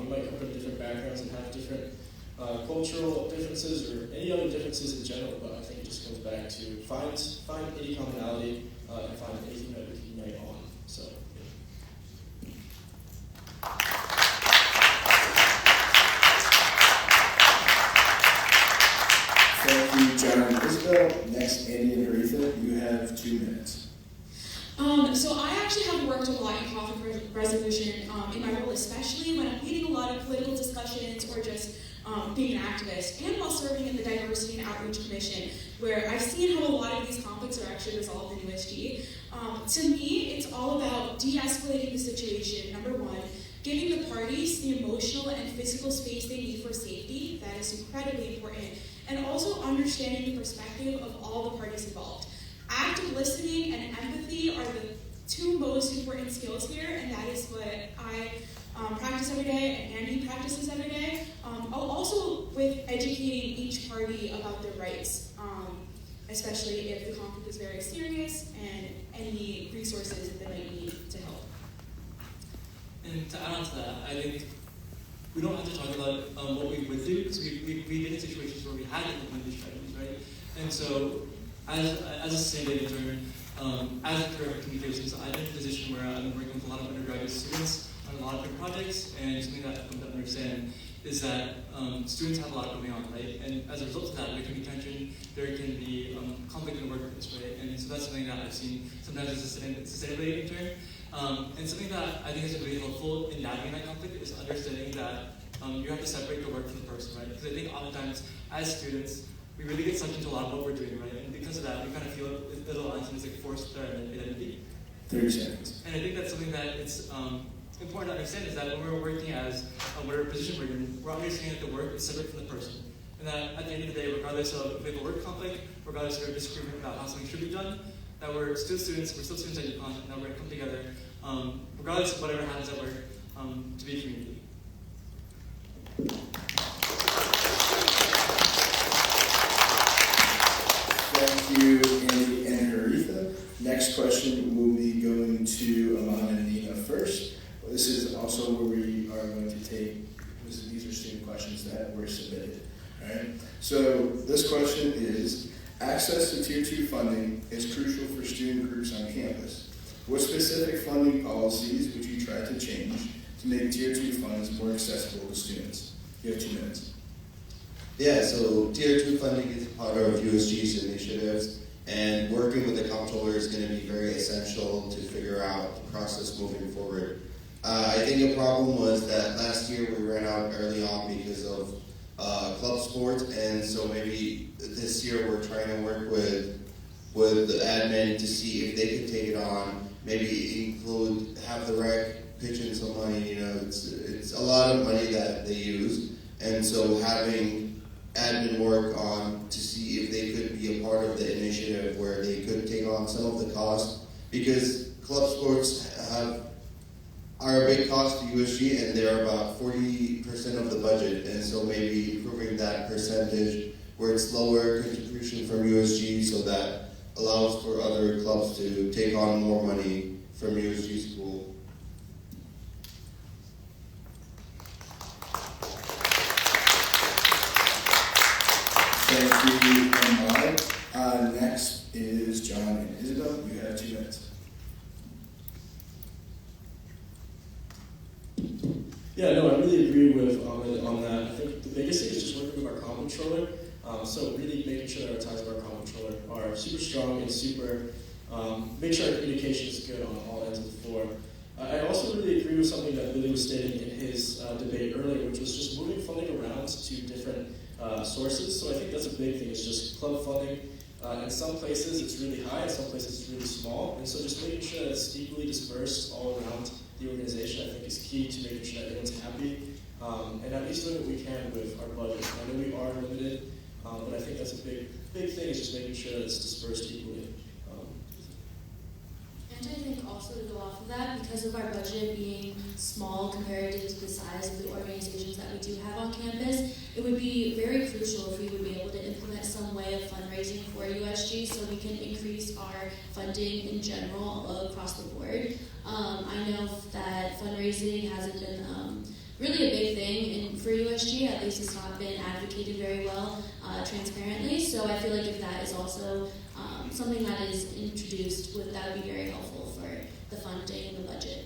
We might come from different backgrounds and have different cultural differences or any other differences in general, but I think it just comes back to find any commonality and find anything that we can unite on. So, yeah. Thank you, John and Isabel. Next, Andy and Haritha. You have 2 minutes. So I actually have worked a lot in conflict resolution in my role, especially when I'm leading a lot of political discussions or just being an activist, and while serving in the Diversity and Outreach Commission, where I've seen how a lot of these conflicts are actually resolved in USG. To me, it's all about de-escalating the situation, number one, giving the parties the emotional and physical space they need for safety, that is incredibly important, and also understanding the perspective of all the parties involved. Active listening and empathy are the two most important skills here, and that is what I practice every day, and Andy practices every day. Also with educating each party about their rights, especially if the conflict is very serious, and any resources that they might need to help. And to add on to that, I think we don't have to talk about what we would do, because we've been in situations where we had to implement these strategies, right? And so, as a same-day intern, as a career communications, I'm in a position where I'm working with a lot of undergraduate students on a lot of different projects, and something that I've come to understand is that students have a lot going on, right? And as a result of that, there can be tension, there can be conflict in the workplace, right? And so that's something that I've seen sometimes as a sustainability intern. And something that I think has been really helpful in navigating that conflict is is understanding that you have to separate the work from the person, right? Because I think oftentimes as students, we really get sucked into a lot of what we're doing, right? And because of that, we kind of feel a little like forced their identity. 30 seconds. And I think that's something that it's important to understand is that when we're working as whatever position we're in, we're understanding that the work is separate from the person. And that at the end of the day, regardless of if we have a work conflict, regardless of our disagreement about how something should be done, that we're still students at UConn, and that we're going to come together, regardless of whatever happens at work, to be a community. Thank you, Andy and Haritha. Next question will be going to Amon and Nina first. This is also where we are going to take, these are student questions that were submitted. All right? So this question is, access to Tier 2 funding is crucial for student groups on campus. What specific funding policies would you try to change to make Tier 2 funds more accessible to students? You have 2 minutes. Yeah, so Tier 2 funding is part of USG's initiatives, and working with the comptroller is going to be very essential to figure out the process moving forward. I think a problem was that last year we ran out early on because of club sports, and so maybe this year we're trying to work with the admin to see if they could take it on, maybe have the rec pitch in some money. You know, it's a lot of money that they use, and so having admin work on to see if they could be a part of the initiative where they could take on some of the cost, because club sports are a big cost to USG, and they're about 40% of the budget, and so maybe improving that percentage where it's lower contribution from USG, so that allows for other clubs to take on more money from USG school. Thank you, Amon. Next is John and Isabel. You have 2 minutes. Yeah, no, I really agree with Ahmed on that. I think the biggest thing is just working with our controller. So really making sure that our ties with our controller are super strong and super, make sure our communication is good on all ends of the floor. I also really agree with something that Billy was stating in his debate earlier, which was just moving funding around to different sources. So I think that's a big thing, is just club funding. In some places it's really high, in some places it's really small. And so just making sure that it's equally dispersed all around the organization, I think, is key to making sure that everyone's happy. And at least doing what we can with our budget. I know we are limited, but I think that's a big thing, is just making sure that it's dispersed equally. And I think also to go off of that, because of our budget being small compared to the size of the organizations that we do have on campus, it would be very crucial if we would be able to implement some way of fundraising for USG so we can increase our funding in general across the board. I know that fundraising hasn't been really a big thing for USG, at least it's not been advocated very well transparently, so I feel like if that is also something that is introduced, that would be very helpful for the funding and the budget.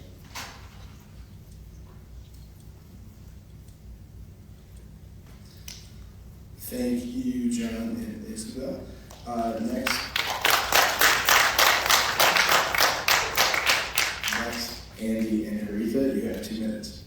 Thank you, John and Isabel. Next, Andy and Haritha, you have 2 minutes.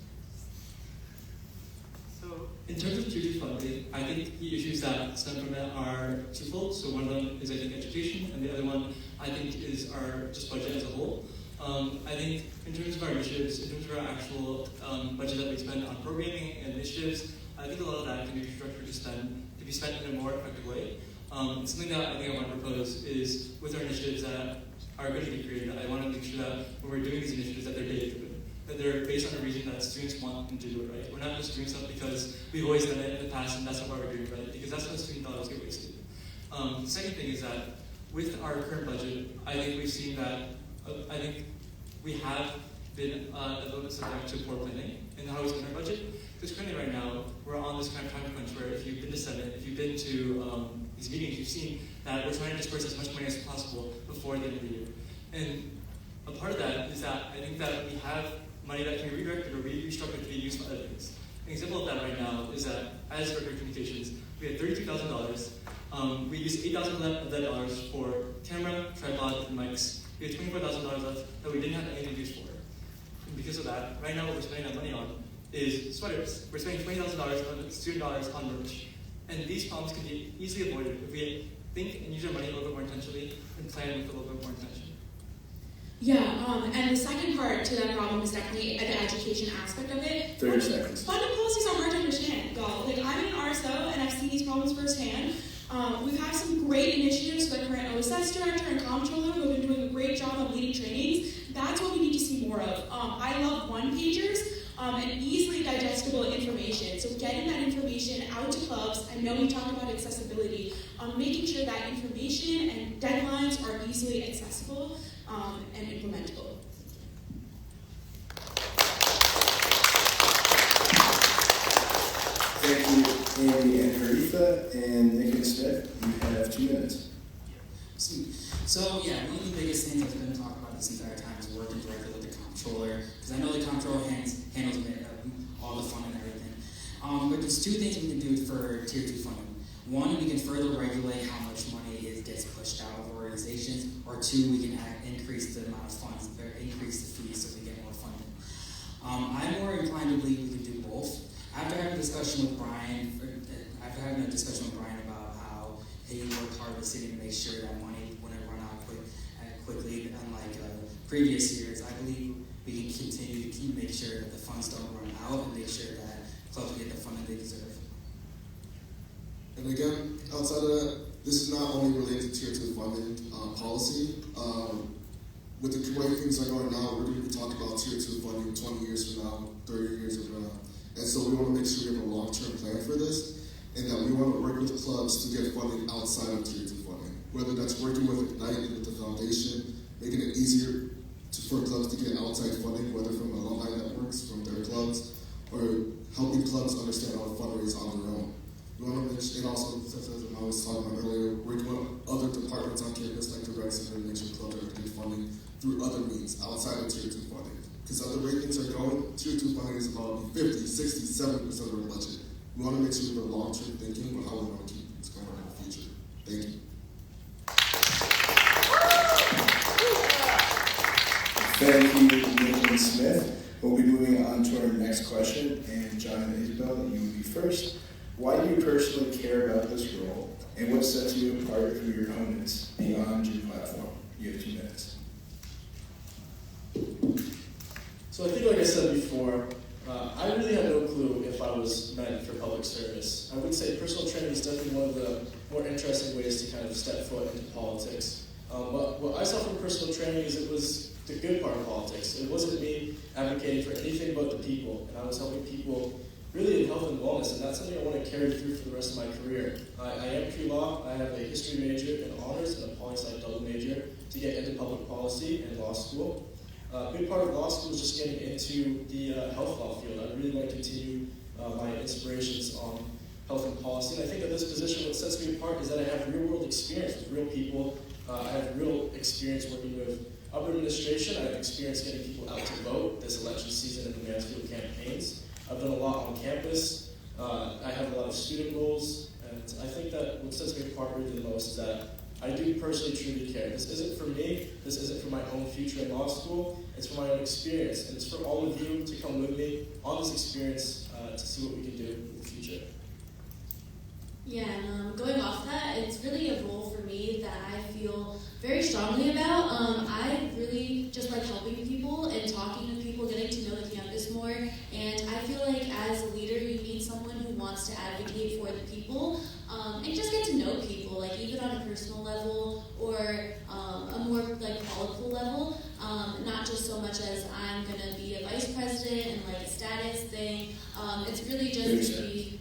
So, in terms of Tier 2 funding, I think the issues that stem from it are twofold. So one of them is, I think, education, and the other one, I think, is our just budget as a whole. I think in terms of our initiatives, in terms of our actual budget that we spend on programming and initiatives, I think a lot of that can be structured to be spent in a more effective way. Something that I think I want to propose is, with our initiatives that are going to be created, I want to make sure that when we're doing these initiatives that they're data-driven, that they're based on a reason that students want them to do it, right? We're not just doing stuff because we've always done it in the past and that's why we're doing it, right? Because that's how student dollars get wasted. The second thing is that with our current budget, I think we've seen that, I think we have been a little bit subject to poor planning in how we spend our budget. Because currently right now, we're on this kind of time crunch where if you've been to Senate, if you've been to these meetings, you've seen that we're trying to disperse as much money as possible before the end of the year. And a part of that is that I think that we have money that can be redirected or restructured to be used for other things. An example of that right now is that as Director of Communications, we had $32,000. We used $8,000 of that dollars for camera, tripod, and mics. We had $24,000 left that we didn't have anything to use for. And because of that, right now what we're spending that money on is sweaters. We're spending $20,000 on student dollars on merch. And these problems can be easily avoided if we think and use our money a little bit more intentionally and plan with a little bit more intention. Yeah, and the second part to that problem is definitely the education aspect of it. 30 seconds. Funding policies are hard to understand, y'all. Like, I'm in RSO, and I've seen these problems firsthand. We've had some great initiatives with the current OSS director and comptroller who have been doing a great job of leading trainings. That's what we need to see more of. I love one-pagers and easily digestible information. So getting that information out to clubs, I know we talked about accessibility, making sure that information and deadlines are easily accessible and implementable. Thank you, Amy and Haritha. And Nick and Smith, you have 2 minutes. So yeah, one of the biggest things I've been talking about this entire time is working directly with the comptroller, because I know the comptroller handles all the funding and everything. But there's 2 things we can do for Tier 2 funding. One, we can further regulate how much money gets pushed out of organizations, or 2, we can increase the amount of funds, or increase the fees so we get more funding. I'm more inclined to believe we can do both. After having a discussion with Brian about how he worked hard with the city to make sure that money wouldn't run out quickly, unlike previous years, I believe we can continue to make sure that the funds don't run out and make sure that clubs get the funding they deserve. And again, outside of that, this is not only related to Tier 2 funding policy. With the way things are going now, we're going to be talking about Tier 2 funding 20 years from now, 30 years from now. And so we want to make sure we have a long-term plan for this, and that we want to work with clubs to get funding outside of Tier 2 funding. Whether that's working with Ignite and with the foundation, making it easier for clubs to get outside funding, whether from alumni networks, from their clubs, or helping clubs understand how to fundraise on their own. We want to make sure, and also, as I was talking about earlier, working with other departments on campus, like the rec center, to make sure clubs are getting funding through other means outside of Tier 2 funding. Because at the rate things are going, Tier 2 funding is about 50, 60, 70% of our budget. We want to make sure we're long-term thinking about how we want to keep this going in the future. Thank you. Thank you, Nick and Smith. We'll be moving on to our next question. And John and Isabel, you will be first. Why do you personally care about this role? And what sets you apart from your opponents beyond your platform? You have 2 minutes. So I think, like I said before, I really had no clue if I was meant for public service. I would say personal training is definitely one of the more interesting ways to kind of step foot into politics. But what I saw from personal training is it was the good part of politics. It wasn't me advocating for anything but the people, and I was helping people really in health and wellness, and that's something I want to carry through for the rest of my career. I am pre-law. I have a history major in honors and a poli-sci double major to get into public policy and law school. A big part of law school is just getting into the health law field. I really want to continue my inspirations on health and policy. And I think that this position, what sets me apart is that I have real-world experience with real people. I have real experience working with upper administration. I have experience getting people out to vote this election season in the Mansfield campaigns. I've done a lot on campus. I have a lot of student roles. And I think that what sets me apart really the most is that I do personally truly care. This isn't for me. This isn't for my own future in law school. It's for my own experience. And it's for all of you to come with me on this experience to see what we can do in the future. Yeah, and going off that, it's really a role for me that I feel very strongly about. I really just like helping people and talking to people, getting to know the campus more. And I feel like as a leader, you need someone who wants to advocate for the people and just get to know people, like even on a personal level or a more like political level. Not just so much as I'm gonna be a vice president and like a status thing. It's really just to be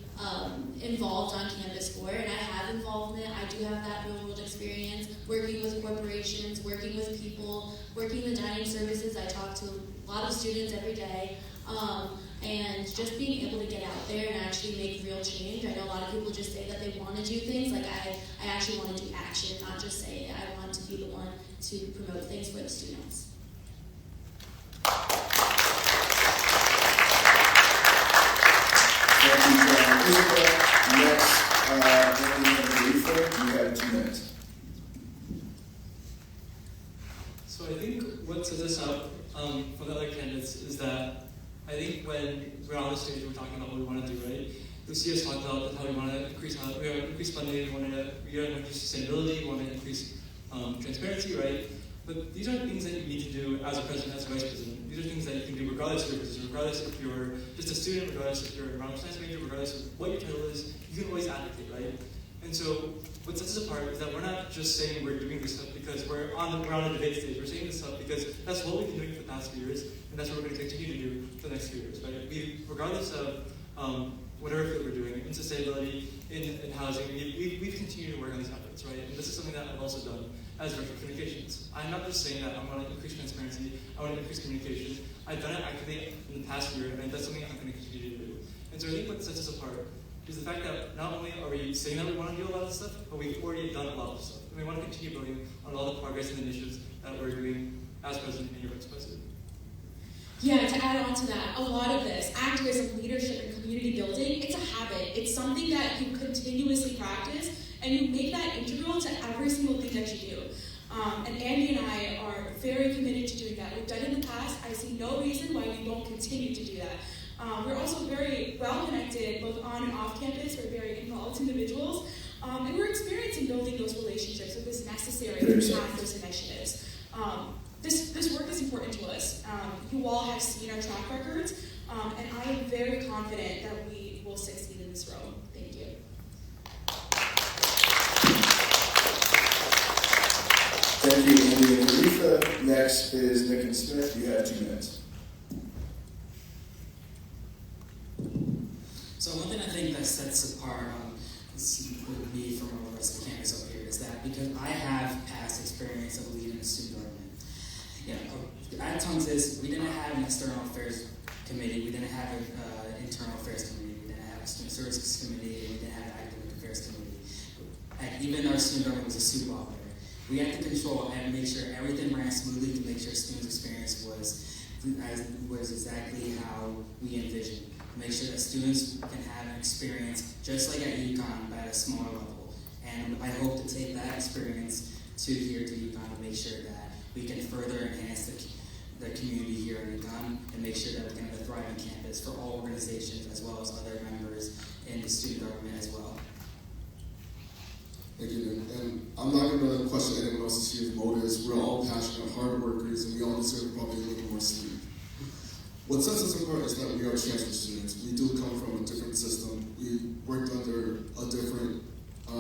involved on campus for, and I have involvement. I do have that real world experience working with corporations, working with people, working the dining services. I talk to a lot of students every day, and just being able to get out there and actually make real change. I know a lot of people just say that they want to do things. Like I actually want to do action, not just say I want to be the one to promote things for the students. Thank you, John and Isabel. Next, Anthony and Haritha, you have 2 minutes. So I think what sets us up from the other candidates is that I think when we're on a stage where we're talking about what we want to do, right? You'll see us talk about how we want to increase funding, we want to increase sustainability, we want to increase transparency, right? But these aren't things that you need to do as a president, as a vice president. These are things that you can do regardless of your position, regardless if you're just a student, regardless if you're an environmental science major, regardless of what your title is, you can always advocate, right? And so what sets us apart is that we're not just saying we're doing this stuff because we're on a debate stage. We're saying this stuff because that's what we've been doing for the past few years, and that's what we're going to continue to do for the next few years, right? Regardless of whatever field we're doing, in sustainability, in housing, we've continued to work on these efforts, right? And this is something that I've also done as Director of Communications. I'm not just saying that I want to increase transparency, I want to increase communication. I've done it actively in the past year, and that's something I'm going to continue to do. And so I think what sets us apart is the fact that not only are we saying that we want to do a lot of stuff, but we've already done a lot of stuff. And we want to continue building on all the progress and initiatives that we're doing as president and your vice president. Yeah, to add on to that, a lot of this, activism, leadership, and community building, it's a habit. It's something that you continuously practice, and you make that integral to every single thing that you do. And Andy and I are very committed to doing that. We've done it in the past. I see no reason why we won't continue to do that. We're also very well connected, both on and off campus. We're very involved individuals. And we're experiencing building those relationships that is necessary to pass those initiatives. This work is important to us. You all have seen our track records, and I am very confident that we will succeed in this role. Thank you. Thank you, Andy and Aretha. Next is Nick and Smith. You have 2 minutes. So one thing I think that sets apart me from all the rest of the campus up here is that because I have past experience of leading a student government. At Tungsten, we didn't have an external affairs committee, we didn't have an internal affairs committee, we didn't have a student services committee, and we didn't have an academic affairs committee. And even our student government was a soup operator. We had to control and make sure everything ran smoothly to make sure students' experience was exactly how we envisioned. Make sure that students can have an experience just like at UConn, but at a smaller level. And I hope to take that experience to here to UConn to make sure that we can further enhance the community here in UConn and make sure that we can have a thriving campus for all organizations as well as other members in the student government as well. Thank you, Nick. And I'm not going to question anyone else's here motives. We're all passionate, hard workers, and we all deserve probably a little more sleep. What sets us apart is that we are transfer students. We do come from a different system. We worked under a different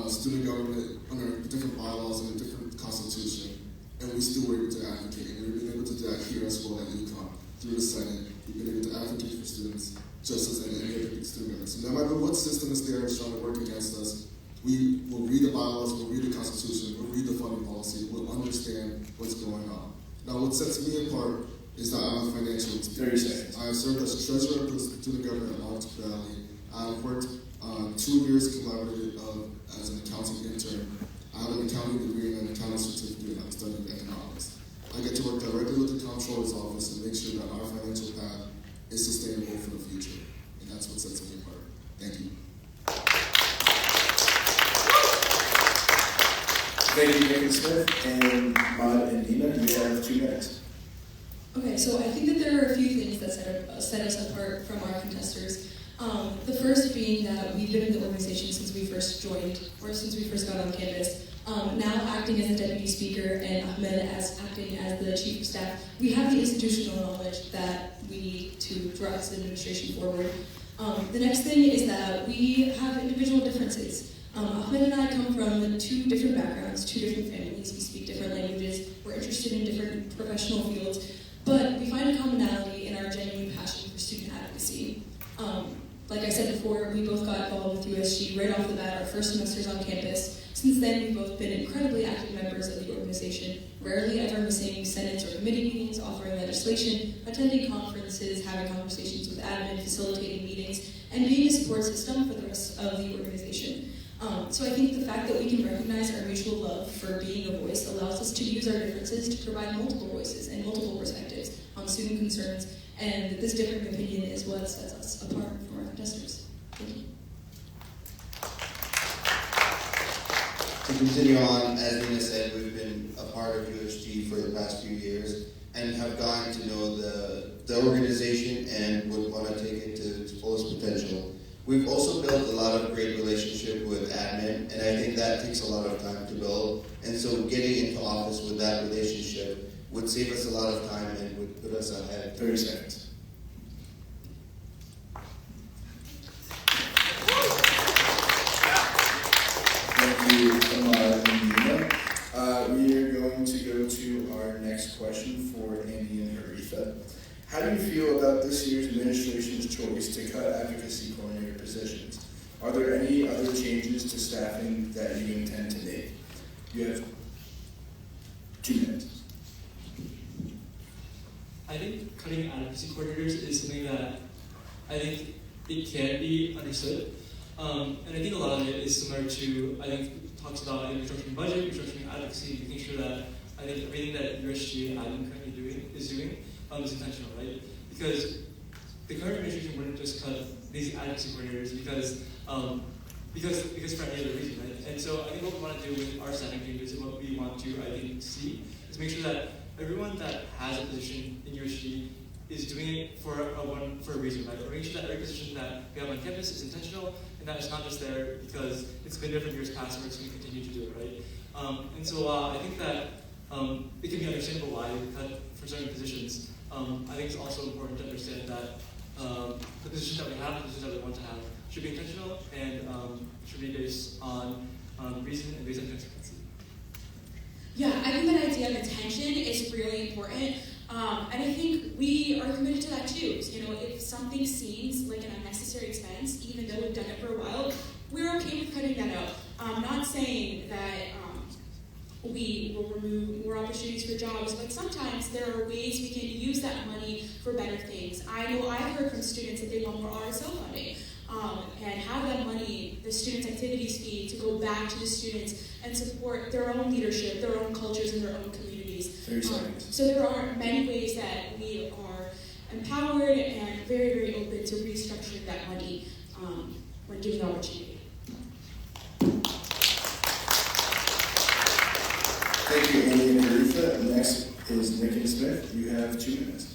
student government, under different bylaws and a different constitution, and we still were able to advocate. And we've been able to do that here as well at UConn through the Senate. We've been able to advocate for students just as any other student government. So no matter what system is there trying to work against us, we will read the bylaws, we'll read the constitution, we'll read the funding policy, we'll understand what's going on. Now, what sets me apart is that I'm a financial experience. I have served as treasurer of the student government at Montauk Valley. I've worked 2 years collaborative as an accounting intern. I have an accounting degree and an accounting certificate, and I'm studying economics. I get to work directly with the comptroller's office and make sure that our financial path is sustainable for the future. And that's what sets me apart. Thank you. Thank you, Nick and Smith. And Maud and Nina, you have 2 minutes. Okay, so I think that there are a few things that set us apart from our contesters. The first being that we've been in the organization since we first joined, or since we first got on campus. Now acting as the deputy speaker and Ahmed as acting as the chief of staff, we have the institutional knowledge that we need to drive the administration forward. The next thing is that we have individual differences. Ahmed and I come from 2 different backgrounds, 2 different families. We speak different languages. We're interested in different professional fields. But we find a commonality in our genuine passion for student advocacy. Like I said before, we both got involved with USG right off the bat, our first semesters on campus. Since then, we've both been incredibly active members of the organization, rarely ever missing senates or committee meetings, offering legislation, attending conferences, having conversations with admin, facilitating meetings, and being a support system for the rest of the organization. So I think the fact that we can recognize our mutual love for being a voice allows us to use our differences to provide multiple voices and multiple perspectives on student concerns, and this different opinion is what sets us apart from our contesters. Thank you. To continue on, as Nina said, we've been a part of USG for the past few years and have gotten to know the organization and would want to take it to its full We've also built a lot of great relationship with admin, and I think that takes a lot of time to build. And so getting into office with that relationship would save us a lot of time and would put us ahead. 30 seconds. Thank you, Ahmad and Nina. We are going to go to our next question for Andy and Haritha. How do you feel about this year's administration's choice to cut advocacy coordinator positions? Are there any other changes to staffing that you intend to make? You have 2 minutes. I think cutting advocacy coordinators is something that I think it can be understood. And I think a lot of it is similar to, I think, talks about restructuring budget, restructuring advocacy, making sure that I think everything that USG and admin currently doing is intentional, right? Because the current administration wouldn't just cut these advocacy coordinators because for any other reason, right? And so I think what we want to do with our staffing changes and what we want to, I think, see is make sure that everyone that has a position in USG is doing it for a reason, right? Or making sure that every position that we have on campus is intentional and that it's not just there because it's been there from years past and we're just going to continue to do it, right? And so I think that it can be understandable why we cut for certain positions. I think it's also important to understand that the positions that we have, the positions that we want to have, should be intentional and should be based on reason and based on transparency. Yeah, I think that idea of attention is really important. And I think we are committed to that too. You know, if something seems like an unnecessary expense, even though we've done it for a while, we're okay with cutting that out. I'm not saying that we will remove more opportunities for jobs, but sometimes there are ways we can use that money for better things. I know I've heard from students that they want more RSL funding. And have that money, the students' activities fee, to go back to the students and support their own leadership, their own cultures, and their own communities. 30 seconds. So there are many ways that we are empowered and very, very open to restructuring that money when given the opportunity. Thank you, Andy and Haritha. Next is Nick and Smith. You have 2 minutes.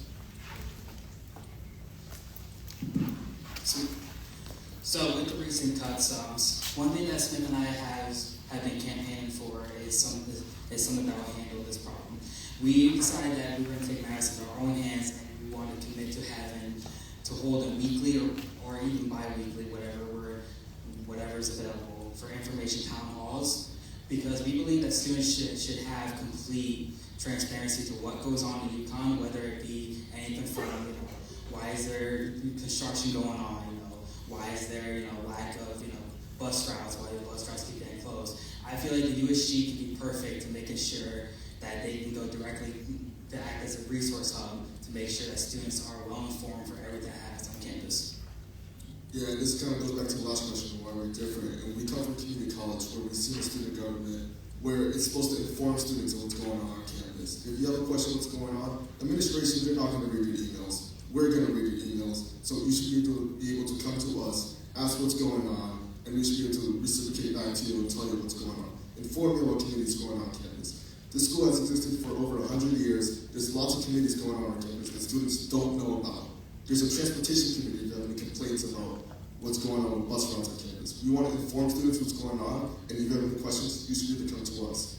So with the recent cuts, one thing that Smith and I have been campaigning for is something that will handle this problem. We decided that we were going to take matters in our own hands and we wanted to commit to hold a weekly or even bi-weekly, whatever is available for information town halls, because we believe that students should have complete transparency to what goes on in UConn, whether it be anything from, why is there construction going on, why is there, lack of, bus routes, why the bus routes keep getting closed. I feel like the USG can be perfect to making sure that they can go directly to act as a resource hub to make sure that students are well informed for everything that happens on campus. Yeah, and this kind of goes back to the last question of why we're different. And we come from community college where we see a student government where it's supposed to inform students of what's going on campus. If you have a question what's going on, administration, they're not going to read your emails. We're going to read your emails. So you should be able to come to us, ask what's going on, and we should be able to reciprocate back to you and tell you what's going on. Inform you what communities going on campus. This school has existed for over 100 years. There's lots of communities going on campus that students don't know about. There's a transportation committee that have any complaints about what's going on with bus routes on campus. We want to inform students what's going on, and if you have any questions, you should be able to come to us.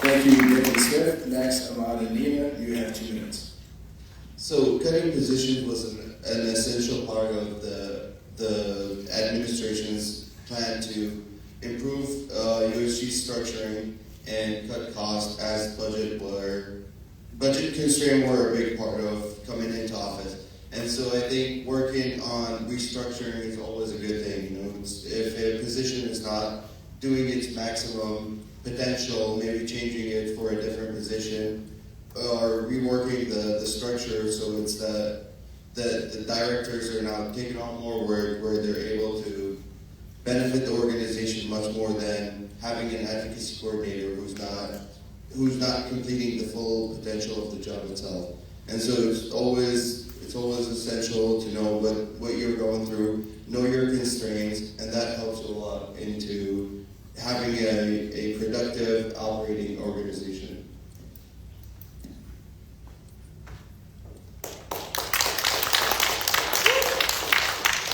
Thank you, Nick and Smith. Next, Ahmad and Nina. You have 2 minutes. So cutting positions was an essential part of the administration's plan to improve USG structuring and cut costs as budget constraints were a big part of coming into office. And so I think working on restructuring is always a good thing. If a position is not doing its maximum potential, maybe changing it for a different position, or reworking the structure so it's that the directors are now taking on more work where they're able to benefit the organization much more than having an advocacy coordinator who's not completing the full potential of the job itself. And so it's always essential to know what you're going through, know your constraints, and that helps a lot into having a productive operating organization.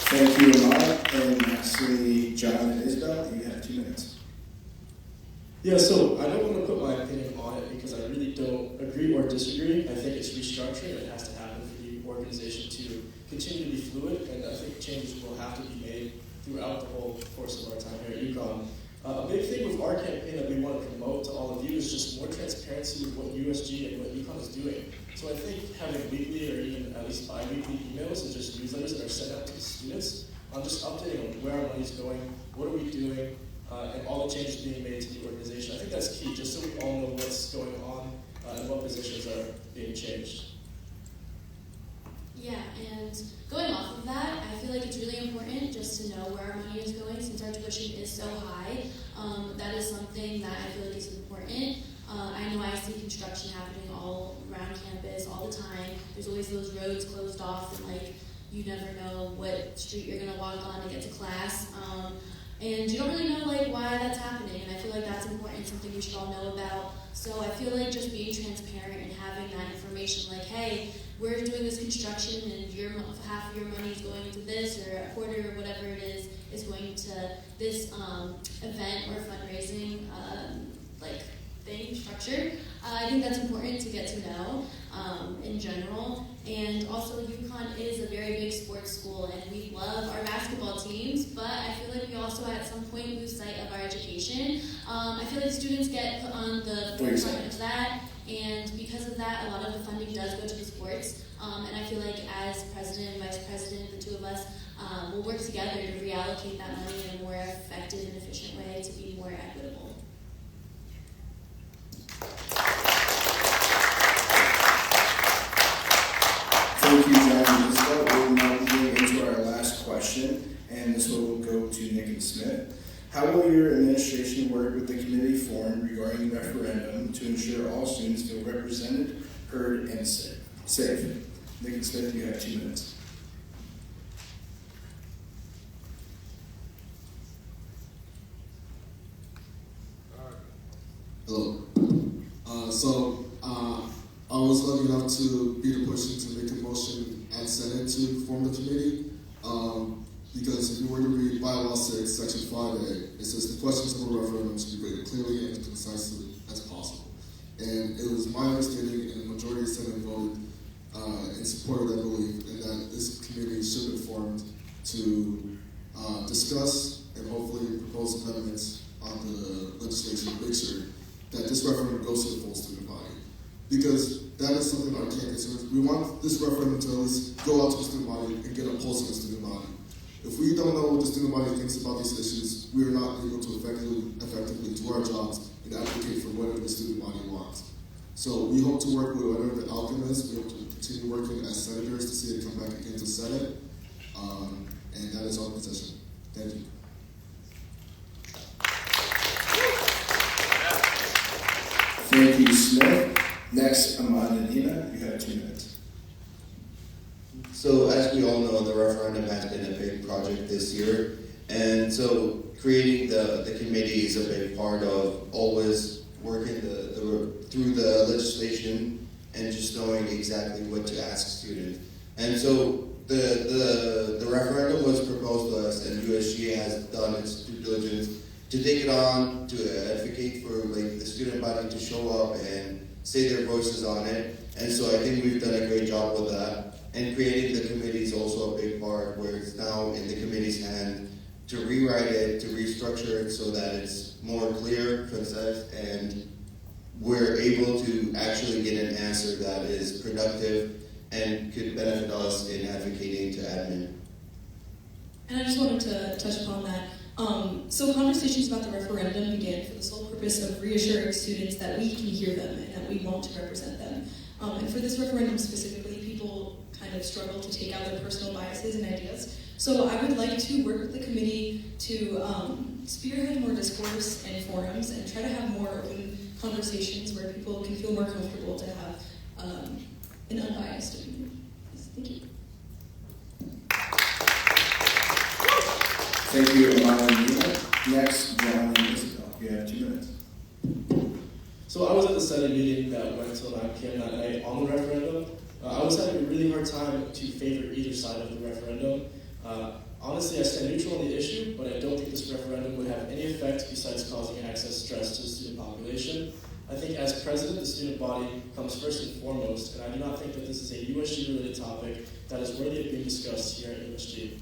Thank you, Ahmad. And lastly, John and Isabel, you have 2 minutes. Yeah, so I don't want to put my opinion on it because I really don't agree or disagree. I think it's restructuring that has to happen for the organization to continue to be fluid, and I think changes will have to be made throughout the whole course of our time here at UConn. A big thing with our campaign that we want to promote to all of you is just more transparency with what USG and what UConn is doing. So I think having weekly or even at least bi-weekly emails and just newsletters that are sent out to the students on just updating on where our money is going, what are we doing, and all the changes being made to the organization. I think that's key, just so we all know what's going on and what positions are being changed. Yeah, and going off of that, I feel like it's really important just to know where our money is going since our tuition is so high. That is something that I feel like is important. I know I see construction happening all around campus all the time. There's always those roads closed off and like you never know what street you're gonna walk on to get to class. And you don't really know like why that's happening, and I feel like that's important, something we should all know about. So I feel like just being transparent and having that information, like, hey, we're doing this construction, and half of your money is going to this, or a quarter, or whatever it is going to this event or fundraising structure. I think that's important to get to know in general. And also, UConn is a very big sports school, and we love our basketball teams, but I feel like we also at some point lose sight of our education. I feel like students get put on the forefront of that, and because of that, a lot of the funding does go to the sports. And I feel like as president and vice president, the two of us will work together to reallocate that money in a more effective and efficient way to be more equitable. Thank you, John and Isabel. We're now moving into our last question, and this will go to Nick and Smith. How will your administration work with the committee formed regarding the referendum to ensure all students feel represented, heard, and safe? Nick and Smith, you have 2 minutes. Hello. I was lucky enough to be the person to make a motion at Senate to form the committee. Because if you were to read Bylaw 6, Section 5A, it says the questions of a referendum should be rated clearly and concisely as possible. And it was my understanding, and the majority of Senate voted in support of that belief, and that this committee should be formed to discuss and hopefully propose amendments on the legislation to make sure that this referendum goes to the full student body. Because that is something our campus is. We want this referendum to at least go out to the student body and get a pulse on the student body. If we don't know what the student body thinks about these issues, we are not able to effectively do our jobs and advocate for whatever the student body wants. So we hope to work with whatever the outcome is. We hope to continue working as senators to see it come back again to Senate. And that is our position. Thank you. Thank you, Smith. Next, Ahmad and Nina, you have 2 minutes. So as we all know, the referendum has been a big project this year. And so creating the committee is a big part of always working through the legislation and just knowing exactly what to ask students. And so the referendum was proposed to us, and USG has done its due diligence to take it on, to advocate for like the student body to show up and say their voices on it. And so I think we've done a great job with that. And creating the committee is also a big part, where it's now in the committee's hand to rewrite it, to restructure it so that it's more clear, concise, and we're able to actually get an answer that is productive and could benefit us in advocating to admin. And I just wanted to touch upon that. So conversations about the referendum began for the sole purpose of reassuring students that we can hear them and that we want to represent them. And for this referendum specifically, people kind of struggle to take out their personal biases and ideas. So I would like to work with the committee to spearhead more discourse and forums and try to have more open conversations where people can feel more comfortable to have an unbiased opinion. Thank you. Thank you, Ahmad and Nina. Next, John and Isabel. So I was at the Senate meeting that went until 9 p.m. that night on the referendum. I was having a really hard time to favor either side of the referendum. Honestly, I stand neutral on the issue, but I don't think this referendum would have any effect besides causing access stress to the student population. I think as president, the student body comes first and foremost, and I do not think that this is a USG-related topic that is worthy of being discussed here at USG.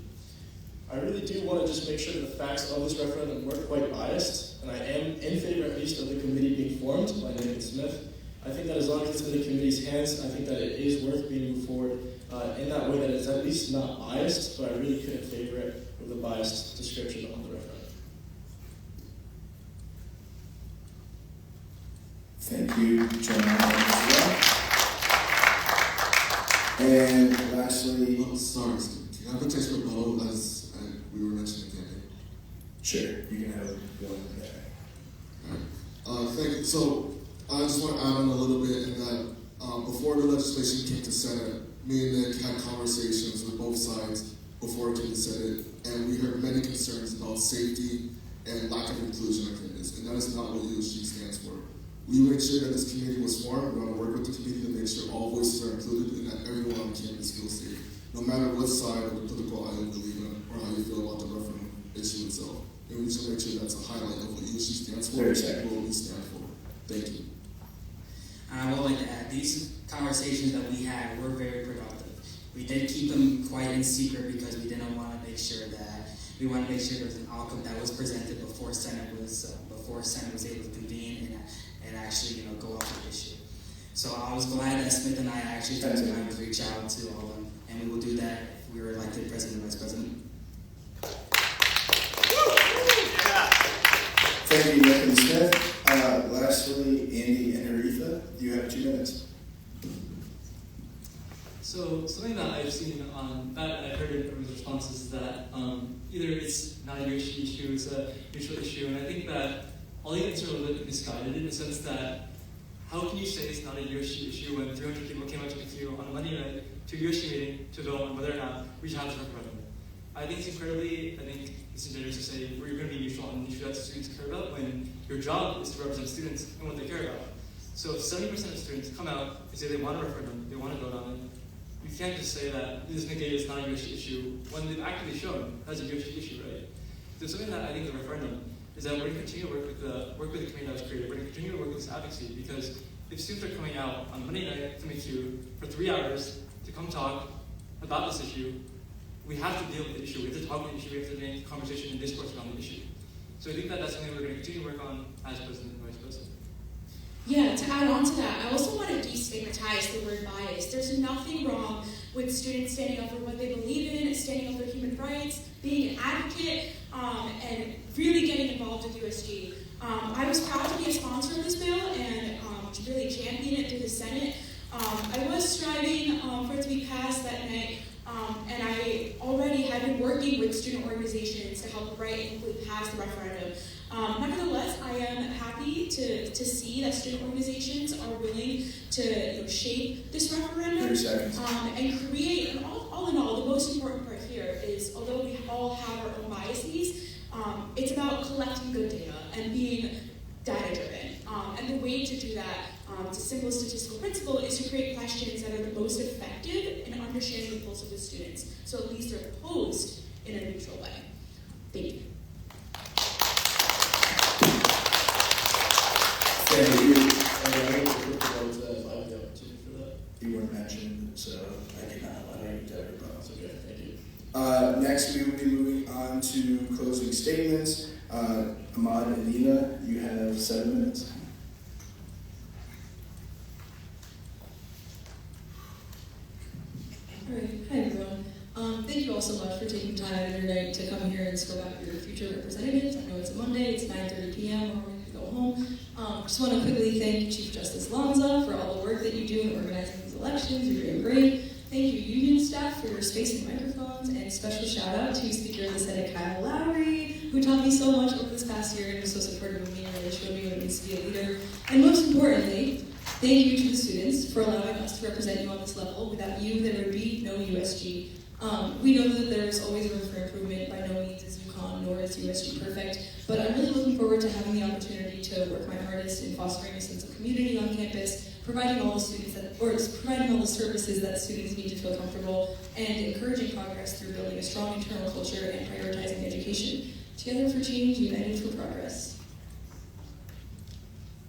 I really do want to just make sure that the facts of this referendum were quite biased, and I am in favor at least of the committee being formed by Nathan Smith. I think that as long as it's in the committee's hands, I think that it is worth being moved forward in that way that it's at least not biased, but I really couldn't favor it with a biased description on the referendum. Thank you, John, as well. And lastly, Sorry, can I have a text rebuttal as we were mentioning campaign? sure, you can have one there. Thank you. So I just want to add on a little bit in that before the legislation came to Senate, me and Nick had conversations with both sides before it came to Senate, and we heard many concerns about safety and lack of inclusion within this, and that is not what USG stands for. We make sure that this committee was formed. We want to work with the committee to make sure all voices are included and that everyone on campus feels safe, no matter what side of the political aisle you believe in or how you feel about the referendum issue itself. And we just want to make sure that's a highlight of what USG stands for and what we stand for. Thank you. I would like to add, these conversations that we had were very productive. We did keep them quite in secret because we didn't want to make sure that we wanted to make sure there was an outcome that was presented before Senate was able to convene and actually go off the issue. So I was glad that Smith and I actually took the time to reach out to all of them, and we will do that if we were elected president and vice president. Thank you, Nathan Smith. Lastly, Andy and Aretha, you have 2 minutes. So something that I've seen that I've heard in everyone's responses is that either it's not a USG issue, it's a neutral issue, and I think that all the answers are a little bit misguided in the sense that how can you say it's not a USG issue when 300 people came out to meet you on a Monday night to a USG meeting to vote on whether or not we should have this referendum? I think it's disingenuous to say we're going to be neutral on an issue that students care about when your job is to represent students and what they care about. So if 70% of students come out and say they want a referendum, they want to vote on it, you can't just say that this negative is not a USG issue when they've actually shown that's a USG issue, right? So something that I think the referendum is that we're going to continue to work with the committee that was created. We're going to continue to work with this advocacy because if students are coming out on Monday night to meet you for 3 hours to come talk about this issue, we have to deal with the issue. We have to talk about the issue. We have to make conversation and discourse around the issue. So I think that that's something we're going to continue to work on as president and vice president. Yeah, to add on to that, I also want to destigmatize the word bias. There's nothing wrong with students standing up for what they believe in, standing up for human rights, being an advocate, and really getting involved with USG. I was proud to be a sponsor of this bill and to really champion it through the Senate. I was striving for it to be passed that night, and I already had been working with student organizations to help write and hopefully pass the referendum. Nevertheless, I am happy to see that student organizations are willing to shape this referendum and create, and all in all, the most important part here is, although we all have our own biases, it's about collecting good data and being data-driven. And the way to do that, it's a simple statistical principle, is to create questions that are the most effective in understanding the pulse of the students. So at least they're posed in a neutral way. Thank you. Thank you. I would if I have the opportunity for that. You weren't mentioned, so I cannot allow you to have your That's okay, thank you. Next, we will be moving on to closing statements. Ahmad and Nina, you have 7 minutes. All right, hi everyone. Thank you all so much for taking time out of your night to come here and scope out your future representatives. I know it's a Monday, it's 9:30 p.m. We're ready to go home. Just want to quickly thank Chief Justice Lanza for all the work that you do in organizing these elections. You're doing great. Thank you, union staff, for your space and microphones, and special shout out to Speaker of the Senate Kyle Lowry, who taught me so much over this past year and was so supportive of me and really showed me what it means to be a leader. And most importantly, thank you to the students for allowing us to represent you on this level. Without you, there would be no USG. We know that there's always room for improvement. By no means is UConn nor is USG perfect, but I'm really looking forward to having the opportunity to work my hardest in fostering a sense of community on campus, providing all the services that students need to feel comfortable, and encouraging progress through building a strong internal culture and prioritizing education. Together for change, united for progress.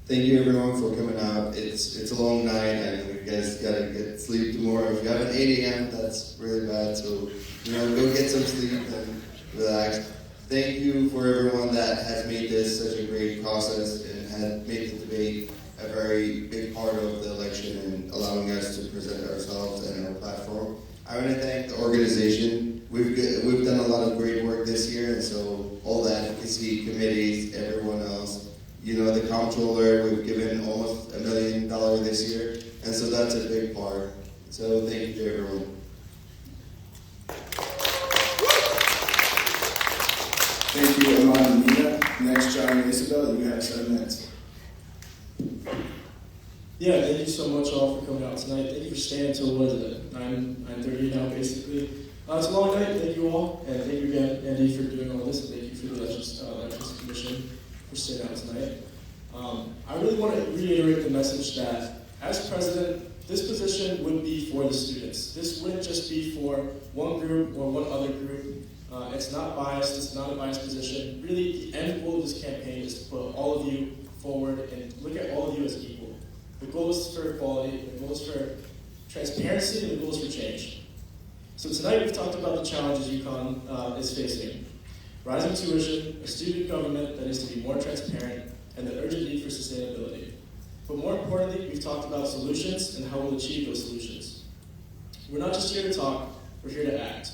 Thank you everyone for coming out. It's a long night. I know you guys gotta get sleep tomorrow. If you have an 8 a.m., that's really bad. So, go get some sleep and relax. Thank you for everyone that has made this such a great process and had made the debate a very big part of the election and allowing us to present ourselves and our platform. I want to thank the organization. We've done a lot of great work this year, and so all the advocacy committees, everyone else, the comptroller, we've given almost $1 million this year, and so that's a big part. So thank you to everyone. Thank you, Iman and Nina. Next, John and Isabel, you have 7 minutes. Yeah, thank you so much all for coming out tonight. Thank you for staying until, 9:30 now, basically. It's a long night, thank you all, and thank you again, Andy, for doing all this, and thank you for the Elections Commission for staying out tonight. I really want to reiterate the message that, as president, this position would be for the students. This wouldn't just be for one group or one other group. It's not biased, it's not a biased position. Really, the end goal of this campaign is to put all of you forward and look at all of you as equal. The goal is for equality, the goal is for transparency, and the goal is for change. So tonight we've talked about the challenges UConn is facing. Rising tuition, a student government that needs to be more transparent, and the urgent need for sustainability. But more importantly, we've talked about solutions and how we'll achieve those solutions. We're not just here to talk, we're here to act.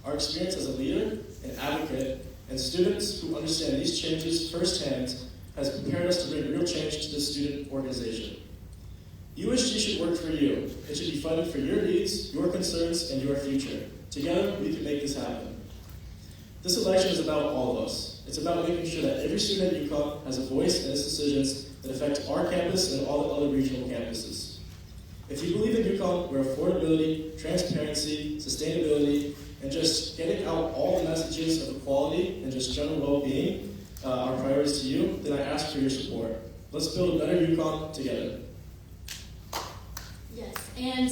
Our experience as a leader, an advocate, and students who understand these changes firsthand has prepared us to bring real change to the student organization. USG should work for you. It should be fighting for your needs, your concerns, and your future. Together, we can make this happen. This election is about all of us. It's about making sure that every student at UConn has a voice in its decisions that affect our campus and all the other regional campuses. If you believe in UConn, where affordability, transparency, sustainability, and just getting out all the messages of equality and just general well-being are priorities to you, then I ask for your support. Let's build a better UConn together. Yes, and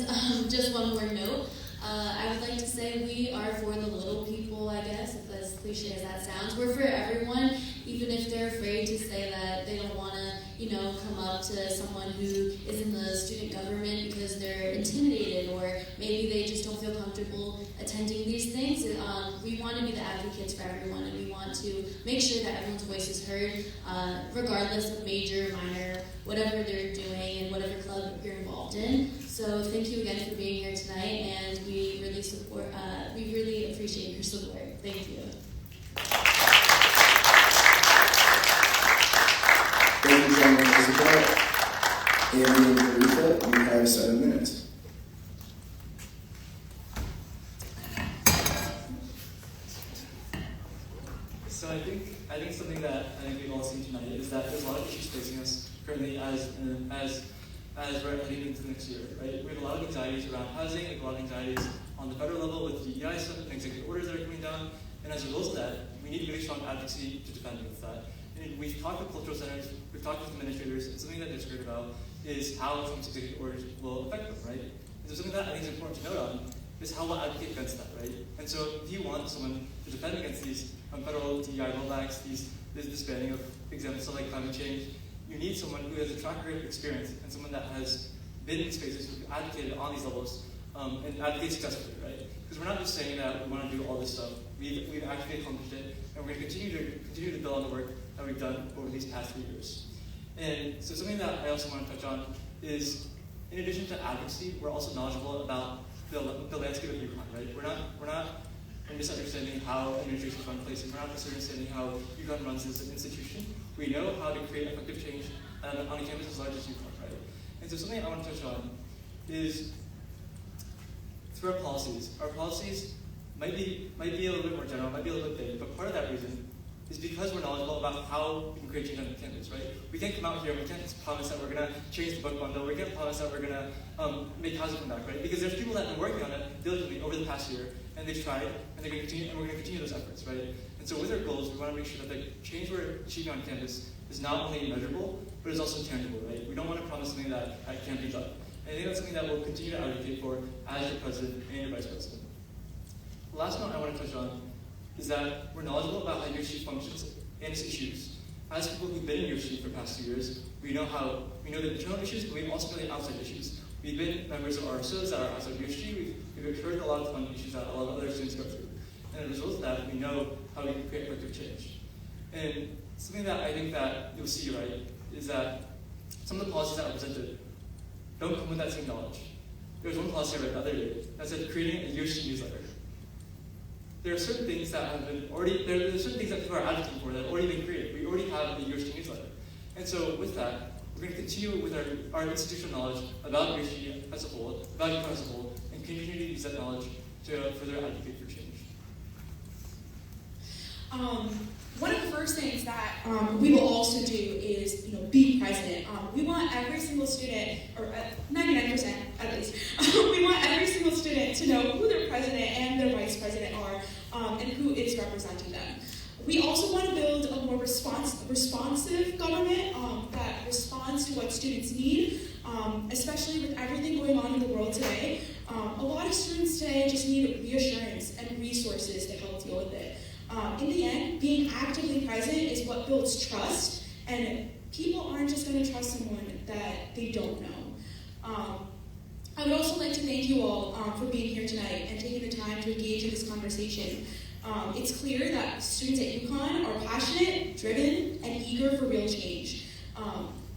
just one more note. I would like to say we are for the little people, I guess, if as cliche as that sounds. We're for everyone, even if they're afraid to say that they don't want to, come up to someone who is in the student government because they're intimidated or maybe they just don't feel comfortable attending these things. We want to be the advocates for everyone, and we want to make sure that everyone's voice is heard, regardless of major, minor, whatever they're doing and whatever club you're involved in. So thank you again for being here tonight, and we really appreciate your support. Thank you. Thank you, John and Isabel. Andy and Aretha, you have 7 minutes. So I think something that we've all seen tonight is that there's a lot of issues facing us currently as we're heading into the next year, right? We have a lot of anxieties around housing, we have a lot of anxieties on the federal level with DEI stuff and executive orders that are coming down, and as a result of that, we need really strong advocacy to defend against that. And we've talked with cultural centers, we've talked with administrators, and something that they're scared about is how Trump's executive orders will affect them, right? And so something that I think is important to note on is how we'll advocate against that, right? And so if you want someone to defend against these federal DEI rollbacks, this banning of examples of like climate change, you need someone who has a track record of experience and someone that has been in spaces who've advocated on these levels and advocate successfully, right? Because we're not just saying that we want to do all this stuff. We've actually accomplished it, and we're going to continue to build on the work that we've done over these past 3 years. And so something that I also want to touch on is, in addition to advocacy, we're also knowledgeable about the landscape of UConn, right? We're not misunderstanding how administrations run places. We're not misunderstanding how UConn runs as an institution. We know how to create effective change on a campus as large as UConn, right? And so something I want to touch on is through our policies. Our policies might be a little bit more general, might be a little bit big, but part of that reason is because we're knowledgeable about how we can create change on campus, right? We can't come out here and we can't promise that we're going to change the book bundle. We can't promise that we're going to make housing come back, right? Because there's people that have been working on it diligently over the past year, and they've tried, and they're going to continue, and we're going to continue those efforts, right? And so with our goals, we want to make sure that the change we're achieving on campus is not only measurable, but is also tangible, right? We don't want to promise something that can't be done. And I think that's something that we'll continue to advocate for as your president and your vice president. The last note I want to touch on is that we're knowledgeable about how USG functions and its issues. As people who've been in USG for the past 2 years, we know the internal issues, but we also know the outside issues. We've been members of RSOs that are outside USG. We've heard a lot of fun issues that a lot of other students go through. And as a result of that, we know how we can create collective change. And something that I think that you'll see, right, is that some of the policies that are presented don't come with that same knowledge. There was one policy I read the other day that said creating a USG newsletter. There are certain things that have been already, there are certain things that people are advocating for that have already been created. We already have the USG newsletter. And so with that, we're going to continue with our institutional knowledge about USG as a whole, about UConn as a whole, and continue to use that knowledge to further advocate for change. One of the first things that we will also do is, be present. We want every single student, or 99% at least, we want every single student to know who their president and their vice president are, and who is representing them. We also want to build a more responsive government that responds to what students need, especially with everything going on in the world today. A lot of students today just need reassurance and resources to help deal with it. In the end, being actively present is what builds trust, and people aren't just going to trust someone that they don't know. I would also like to thank you all for being here tonight and taking the time to engage in this conversation. It's clear that students at UConn are passionate, driven, and eager for real change.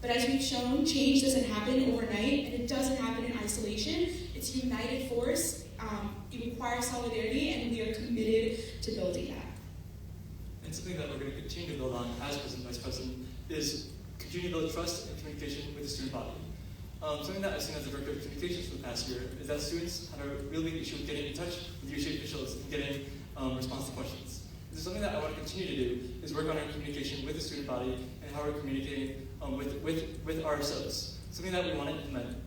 But as we've shown, change doesn't happen overnight, and it doesn't happen in isolation. It's a united force. It requires solidarity, and we are committed to building that. And something that we're going to continue to build on as president and vice president is continue to build trust and communication with the student body. Something that I've seen as a director of communications for the past year is that students have a real big issue with getting in touch with USG officials and getting response to questions. This is something that I want to continue to do, is work on our communication with the student body and how we're communicating with RSOs. Something that we want to implement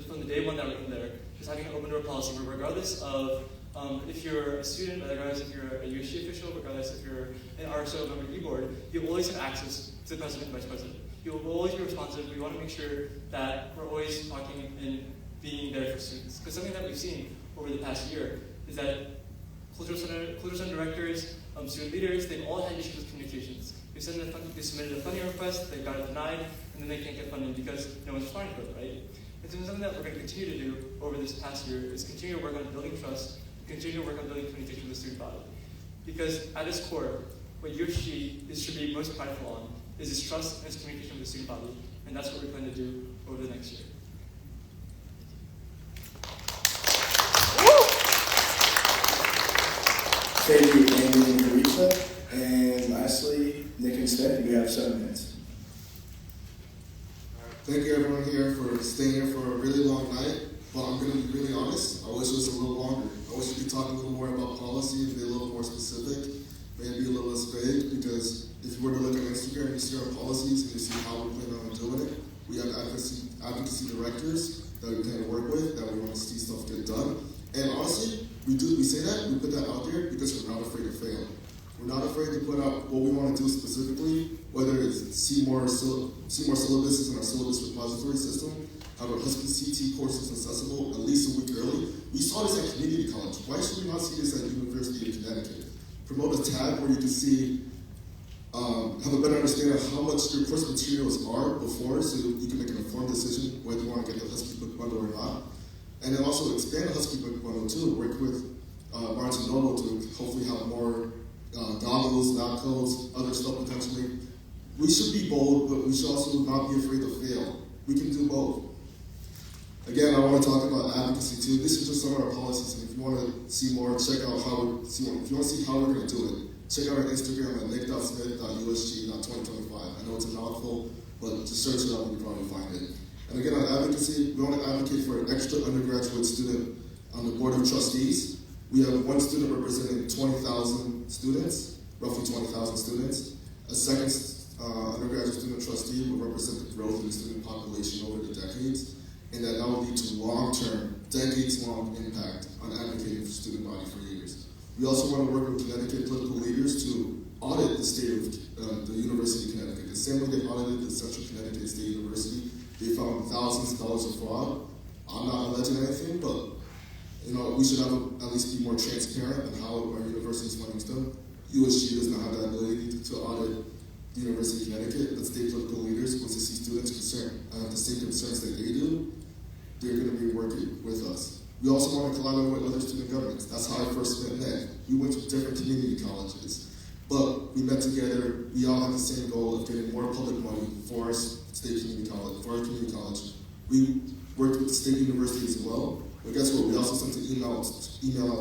from the day one that we're in there is having an open door policy where regardless of if you're a student, regardless if you're a USG official, regardless if you're an RSO member of the board, you always have access to the president and vice president. You will always be responsive. We want to make sure that we're always talking and being there for students. Because something that we've seen over the past year is that cultural center directors, student leaders, they've all had issues with communications. They submitted a funding request, they got it denied, and then they can't get funding because no one's responding to it, right? And so something that we're going to continue to do over this past year is continue to work on building trust, continue to work on building communication with the student body. Because at its core, what USG should be most prideful on is its trust and its communication with the student body, and that's what we plan to do over the next year. Thank you, Andy and Teresa. And lastly, Nick and Steph, you have 7 minutes. Thank you everyone here for staying here for a really long night, but I'm going to be really honest, I wish it was a little longer. I wish we could talk a little more about policy and be a little more specific, maybe a little less vague, because if you were to look at Instagram, you see our policies and you see how we plan on doing it. We have advocacy directors that we plan to work with, that we want to see stuff get done. And honestly, we say that, we put that out there because we're not afraid to fail. We're not afraid to put out what we want to do specifically, whether it's see more syllabuses in our syllabus repository system, have our Husky CT courses accessible at least a week early. We saw this at community college. Why should we not see this at University of Connecticut? Promote a tab where you can see, have a better understanding of how much your course materials are before, so you can make an informed decision whether you want to get the Husky book bundle or not. And then also expand the Husky book bundle too, work with Barnes & Noble to hopefully have more goggles, lab coats, other stuff potentially. We should be bold, but we should also not be afraid to fail. We can do both. Again, I want to talk about advocacy too. This is just some of our policies, and if you want to see more, check out how we're if you want to see how we're going to do it, check out our Instagram at nick.smith.usg.2025. I know it's a mouthful, but just search it up and you'll probably find it. And again, on advocacy, we want to advocate for an extra undergraduate student on the Board of Trustees. We have one student representing 20,000 students. roughly 20,000 students. A second undergraduate student trustee would represent the growth in the student population over the decades, and that will lead to long-term, decades-long impact on advocating for student body for years. We also want to work with Connecticut political leaders to audit the state of the University of Connecticut. The same way they audited the Central Connecticut State University, they found thousands of dollars of fraud. I'm not alleging anything, but we should at least be more transparent on how our university's funding is done. USG does not have that ability to audit the University of Connecticut, but state political leaders, once they see students have the same concerns that they do, they're going to be working with us. We also want to collaborate with other student governments. That's how I first met Ned. We went to different community colleges, but we met together. We all had the same goal of getting more public money for our state community college, for our community college. We worked with the state university as well, but guess what? We also sent an email out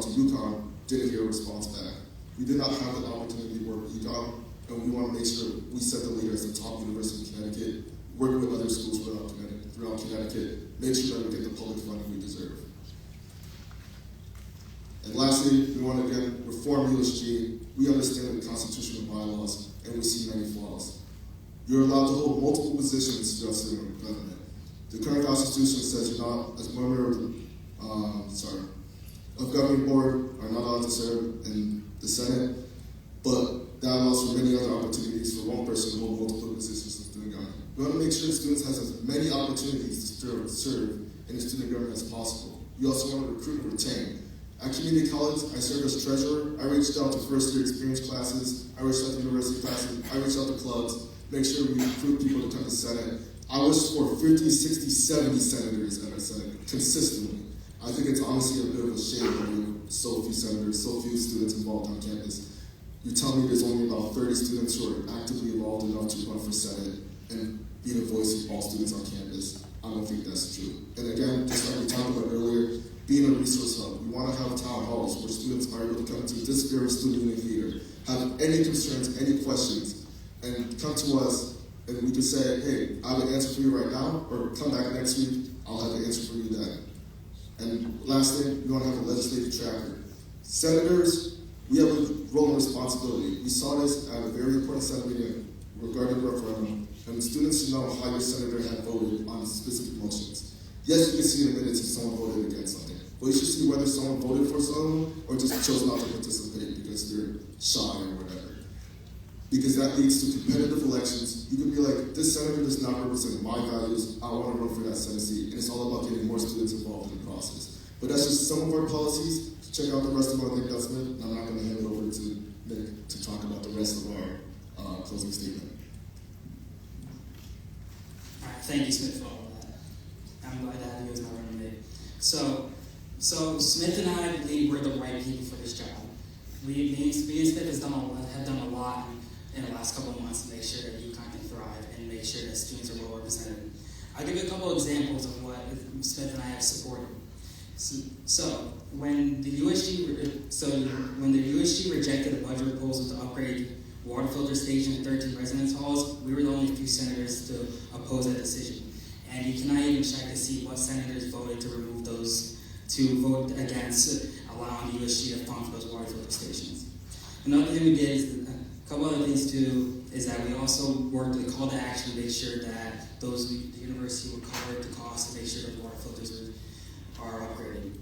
to UConn, didn't hear a response back. We did not have the opportunity to work with UConn, and we want to make sure we set the leader as the top university in Connecticut, work with other schools throughout Connecticut, make sure that we get the public funding we deserve. And lastly, we want to again reform USG. We understand the constitutional bylaws, and we see many flaws. You're allowed to hold multiple positions throughout student government. The current constitution says you're not, as a member of the governing board, are not allowed to serve in the Senate, but that allows for many other opportunities for one person to hold multiple positions in student government. We want to make sure students have as many opportunities to serve in the student government as possible. We also want to recruit and retain. At community college, I served as treasurer. I reached out to first-year experience classes. I reached out to university classes. I reached out to clubs, make sure we recruit people to come to Senate. I wish for 50, 60, 70 senators at our Senate consistently. I think it's honestly a bit of a shame that we have so few senators, so few students involved on campus. You tell me there's only about 30 students who are actively involved enough to run for Senate and be the voice of all students on campus. I don't think that's true. And again, just like we talked about earlier, being a resource hub. We want to have town halls where students are able to come to this very student unit here, have any concerns, any questions, and come to us, and we can say, hey, I have an answer for you right now, or come back next week, I'll have an answer for you then. And last thing, we want to have a legislative tracker. Senators, we have a role and responsibility. We saw this at a very important Senate meeting regarding the referendum, and students should know how your senator had voted on specific motions. Yes, you can see in a minute if someone voted against something, but you should see whether someone voted for someone or just chose not to participate because they're shy or whatever. Because that leads to competitive elections. You can be like, this senator does not represent my values, I want to run for that Senate seat, and it's all about getting more students involved in the process. But that's just some of our policies. Check out the rest of our announcement, and I'm not going to hand it over to Nick to talk about the rest of our closing statement. All right, thank you, Smith, for all of that. I'm glad to have you as my running mate. So Smith and I believe we're the right people for this job. Me and Smith have done a lot in the last couple of months to make sure that UConn can thrive and make sure that students are well represented. I'll give you a couple of examples of what Smith and I have supported. So when the USG rejected a budget proposal to upgrade water filter station and 13 residence halls, we were the only few senators to oppose that decision. And you cannot even check to see what senators voted to remove those, to vote against allowing the USG to fund for those water filter stations. Another thing we did is, a couple other things too, is that we also worked with a call to action to make sure that the university would cover the cost to make sure that water filters are upgraded.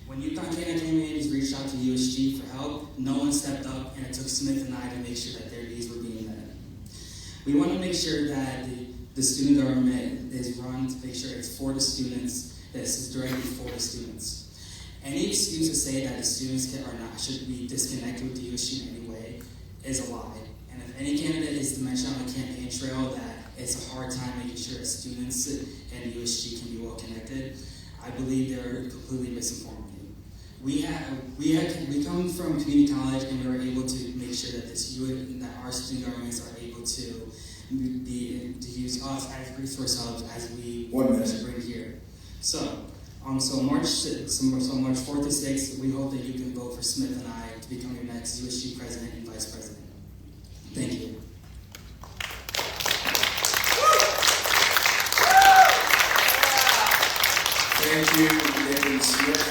When UConn communities reached out to USG for help, no one stepped up, and it took Smith and I to make sure that their needs were being met. We want to make sure that the student government is run to make sure it's for the students, that it's directly for the students. Any excuse to say that the students should be disconnected with the USG in any way is a lie. And if any candidate is to mention on the campaign trail that it's a hard time making sure that students and the USG can be well connected, I believe they're completely misinformed. We come from community college, and we were able to make sure that that our student governments are able to use us as resource hubs as we bring here. So March 4th to 6th, we hope that you can vote for Smith and I to become your next USG president and vice president. Thank you. Thank you, Nick Smith,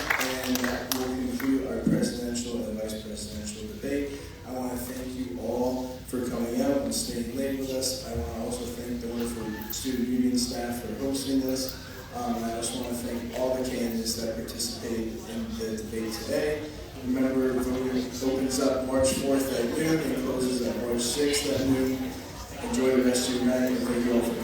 and that will conclude our presidential and vice presidential debate. I want to thank you all I just want to thank all the candidates that participated in the debate today. Remember, voting opens up March 4th at noon and closes at March 6th at noon. Enjoy the rest of your night, and thank you all for